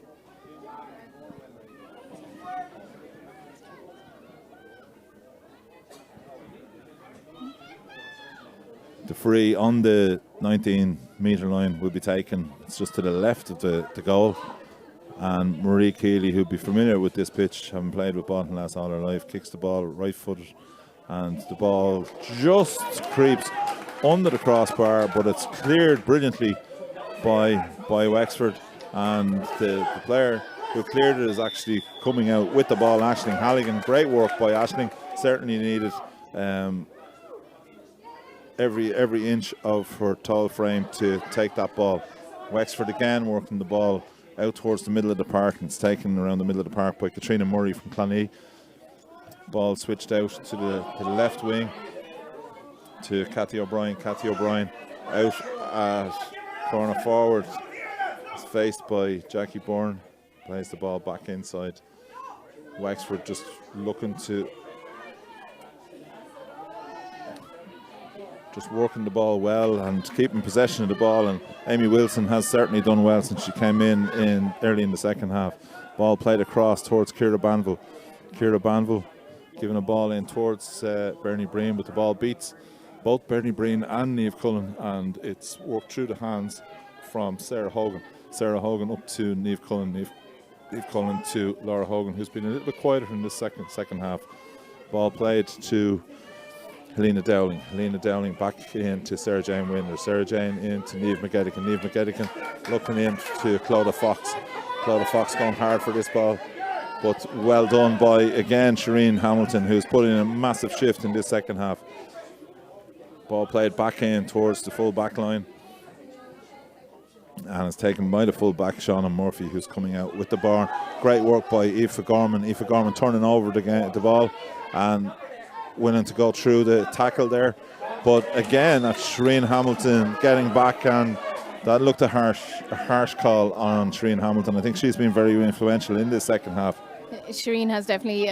The free on the 19-metre line will be taken. It's just to the left of the goal. And Marie Keeley, who'll be familiar with this pitch, having played with Baltinlass all her life, kicks the ball right-footed. And the ball just creeps under the crossbar, but it's cleared brilliantly by Wexford. And the player who cleared it is actually coming out with the ball, Aisling Halligan. Great work by Aisling. Certainly needed every inch of her tall frame to take that ball. Wexford again working the ball out towards the middle of the park, and it's taken around the middle of the park by Katrina Murray from Clonee. Ball switched out to the left wing to Cathy O'Brien. Cathy O'Brien out at corner forward. It's faced by Jackie Byrne. Plays the ball back inside. Wexford just looking to working the ball well and keeping possession of the ball, and Amy Wilson has certainly done well since she came in early in the second half. Ball played across towards Ciara Banville. Ciara Banville giving a ball in towards Bernie Breen, but the ball beats both Bernie Breen and Niamh Cullen, and it's worked through the hands from Sarah Hogan. Sarah Hogan up to Niamh Cullen. Niamh Cullen to Laura Hogan, who's been a little bit quieter in this second half. Ball played to Helena Dowling. Helena Dowling back in to Sarah Jane Winder. Sarah Jane in to Niamh McGettigan. Niamh McGettigan looking in to Clodagh Fox. Clodagh Fox going hard for this ball, but well done by, again, Shireen Hamilton, who's put in a massive shift in this second half. Ball played back in towards the full back line, and it's taken by the full back, Shauna Murphy, who's coming out with the ball. Great work by Aoife Gorman. Aoife Gorman turning over the ball and willing to go through the tackle there, but again that's Shireen Hamilton getting back, and that looked a harsh call on Shireen Hamilton. I think she's been very influential in this second half. Shireen has definitely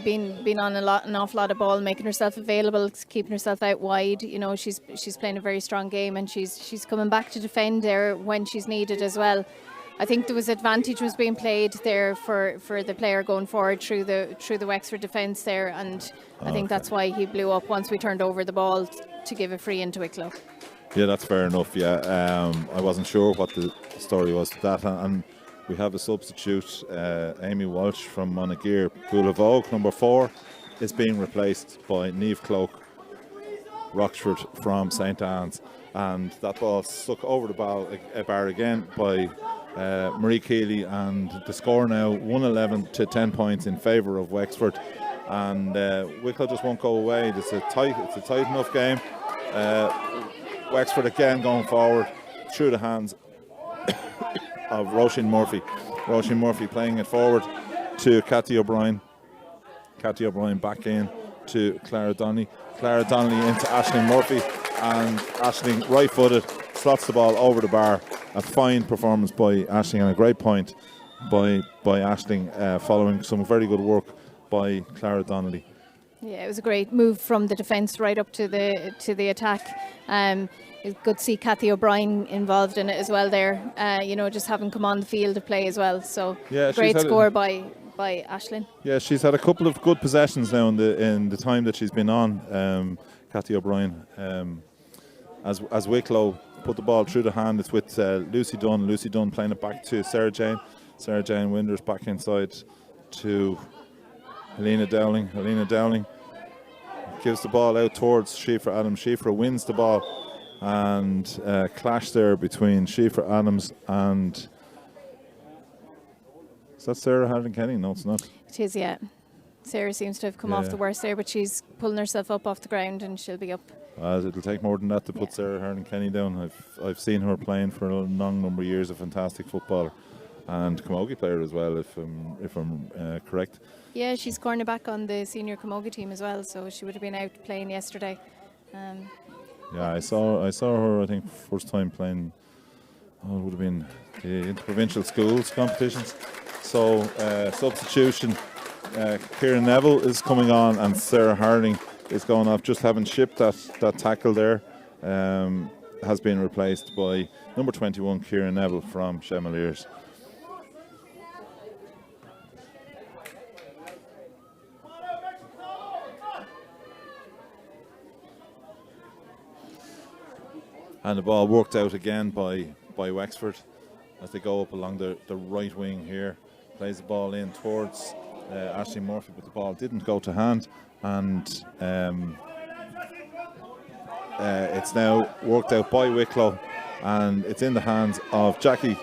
been on an awful lot of ball, making herself available, keeping herself out wide. You know, she's playing a very strong game, and she's coming back to defend there when she's needed as well. I think there was advantage was being played there for the player going forward through the Wexford defence there, and I think that's why he blew up once we turned over the ball to give a free into Wicklow. Yeah, that's fair enough. Yeah, I wasn't sure what the story was to that, and we have a substitute, Amy Walsh from Monageer. Pool of Oak, number 4, is being replaced by Niamh Cloak Roxford from St Anne's, and that ball stuck over the bar again by Marie Keeley, and the score now 111 to 10 points in favour of Wexford, and Wicklow just won't go away. It's a tight enough game. Wexford again going forward through the hands of Roisin Murphy. Roisin Murphy playing it forward to Cathy O'Brien. Cathy O'Brien back in to Clara Donnelly. Clara Donnelly into Aisling Murphy, and Aisling right-footed slots the ball over the bar. A fine performance by Aisling, and a great point by Aisling, following some very good work by Clara Donnelly. Yeah, it was a great move from the defence right up to the attack. It's good to see Cathy O'Brien involved in it as well there. Just having come on the field to play as well. So yeah, great score by Aisling. Yeah, she's had a couple of good possessions now in the time that she's been on. Cathy O'Brien, as Wicklow put the ball through the hand, it's with Lucy Dunn. Lucy Dunn playing it back to Sarah Jane. Sarah Jane Winders back inside to Helena Dowling. Helena Dowling gives the ball out towards Sheafra Adams. Sheafra wins the ball, and clash there between Sheafra Adams and, is that Sarah Harden-Kenny? No, it's not. It is, yeah. Sarah seems to have come off the worst there, but she's pulling herself up off the ground, and she'll be up. It'll take more than that to put Sarah Harden-Kenny down. I've seen her playing for a long number of years, a fantastic footballer. and Camogie player as well, if I'm correct. Yeah, she's cornerback on the senior Camogie team as well, so she would have been out playing yesterday. Yeah, I saw her, I think, first time playing, it would have been the interprovincial schools competitions. So substitution, Kieran Neville is coming on and Sarah Harding is going off, just having shipped that tackle there. Has been replaced by number 21 Kieran Neville from Chemaliers. And the ball worked out again by Wexford as they go up along the right wing here. Plays the ball in towards Ashley Murphy, but the ball didn't go to hand, and it's now worked out by Wicklow, and it's in the hands of Jackie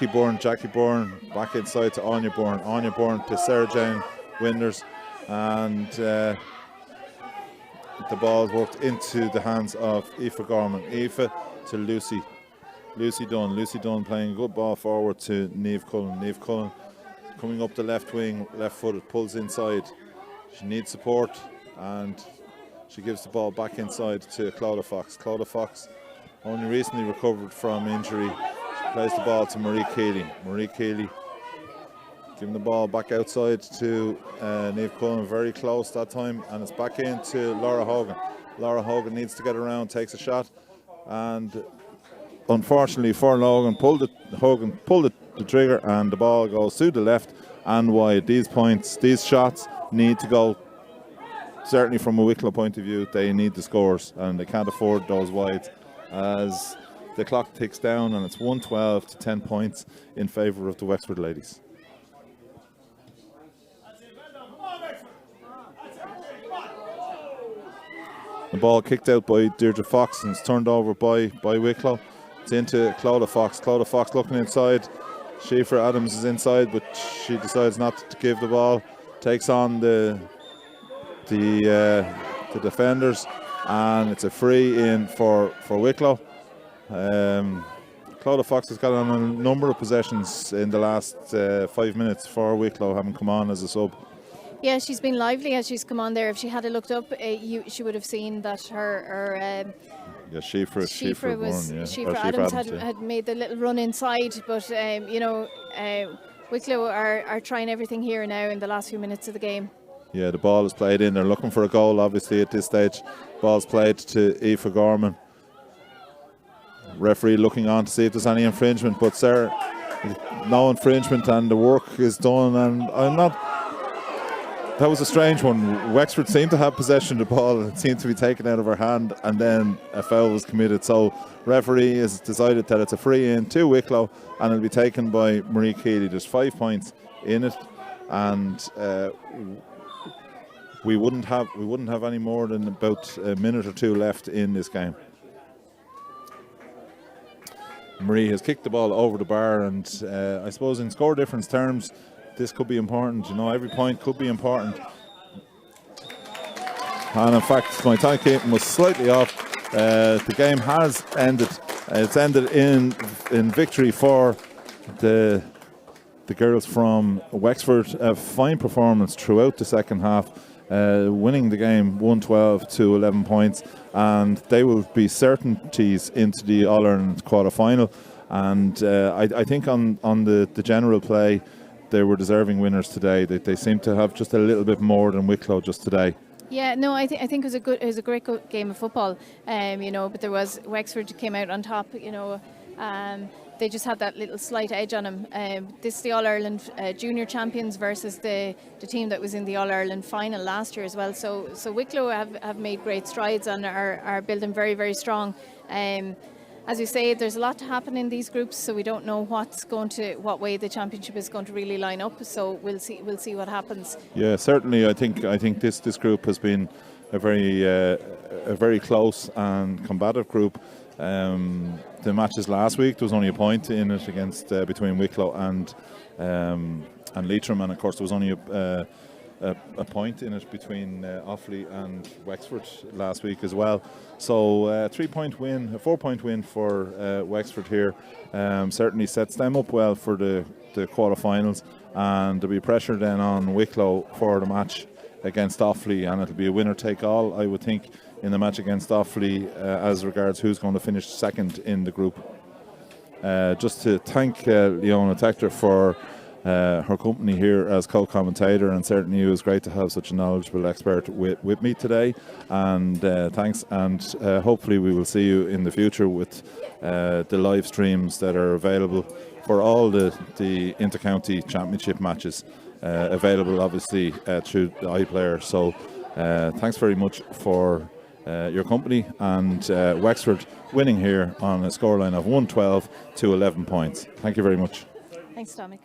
Byrne. Jackie Byrne back inside to Anya Byrne. Anya Byrne to Sarah Jane Winders, and the ball worked into the hands of Aoife Gorman. Aoife to Lucy Dunn. Lucy Dunn playing a good ball forward to Niamh Cullen. Niamh Cullen coming up the left wing, left footed, pulls inside. She needs support, and she gives the ball back inside to Clodagh Fox. Clodagh Fox only recently recovered from injury. She plays the ball to Marie Keeley. Marie Keeley giving the ball back outside to Niamh Cullen, very close that time, and it's back into Laura Hogan. Laura Hogan needs to get around, takes a shot, and unfortunately for Hogan pulled the trigger, and the ball goes to the left and wide. These shots need to go. Certainly from a Wicklow point of view, they need the scores, and they can't afford those wides as the clock ticks down, and it's 112 to 10 points in favour of the Wexford ladies. The ball kicked out by Deirdre Fox and it's turned over by Wicklow. It's into Clodagh Fox. Clodagh Fox looking inside. Schaefer Adams is inside, but she decides not to give the ball. Takes on the defenders, and it's a free in for Wicklow. Clodagh Fox has got on a number of possessions in the last 5 minutes for Wicklow, having come on as a sub. Yeah, she's been lively as she's come on there. If she had looked up, she would have seen that her Schaefer Adams had made the little run inside. But Wicklow are trying everything here now in the last few minutes of the game. Yeah, the ball is played in. They're looking for a goal, obviously, at this stage. Ball's played to Aoife Gorman. Referee looking on to see if there's any infringement, but Sarah, no infringement, and the work is done. And I'm not. That was a strange one. Wexford seemed to have possession of the ball, and it seemed to be taken out of her hand, and then a foul was committed. So referee has decided that it's a free in to Wicklow, and it'll be taken by Marie Keeley. There's 5 points in it, and we wouldn't have any more than about a minute or two left in this game. Marie has kicked the ball over the bar, and I suppose in score difference terms, this could be important. Every point could be important. And in fact, my timekeeping was slightly off. The game has ended. It's ended in victory for the girls from Wexford. A fine performance throughout the second half, winning the game 112 to 11 points, and they will be certainties into the All-Ireland quarter-final. And I think on the general play, they were deserving winners today. They seem to have just a little bit more than Wicklow just today. Yeah, no, I think it was a great game of football. But there was Wexford came out on top. They just had that little slight edge on them. This is the All-Ireland junior champions versus the team that was in the All-Ireland final last year as well. So Wicklow have made great strides and are building very, very strong. As you say, there's a lot to happen in these groups, so we don't know what way the championship is going to really line up. So we'll see what happens. Yeah, certainly. I think this group has been a very close and combative group. The matches last week, there was only a point in it against between Wicklow and Leitrim, and of course there was only a point in it between Offaly and Wexford last week as well. So a 3-point win, a 4-point win for Wexford here certainly sets them up well for the quarter-finals, and there'll be pressure then on Wicklow for the match against Offaly, and it'll be a winner-take-all, I would think, in the match against Offaly as regards who's going to finish second in the group. Just to thank Leona Tector for her company here as co-commentator, and certainly it was great to have such a knowledgeable expert with me today, and thanks, and hopefully we will see you in the future with the live streams that are available for all the inter-county championship matches, available obviously through the iPlayer. So thanks very much for your company, and Wexford winning here on a scoreline of 112 to 11 points. Thank you very much. Thanks, Dominic.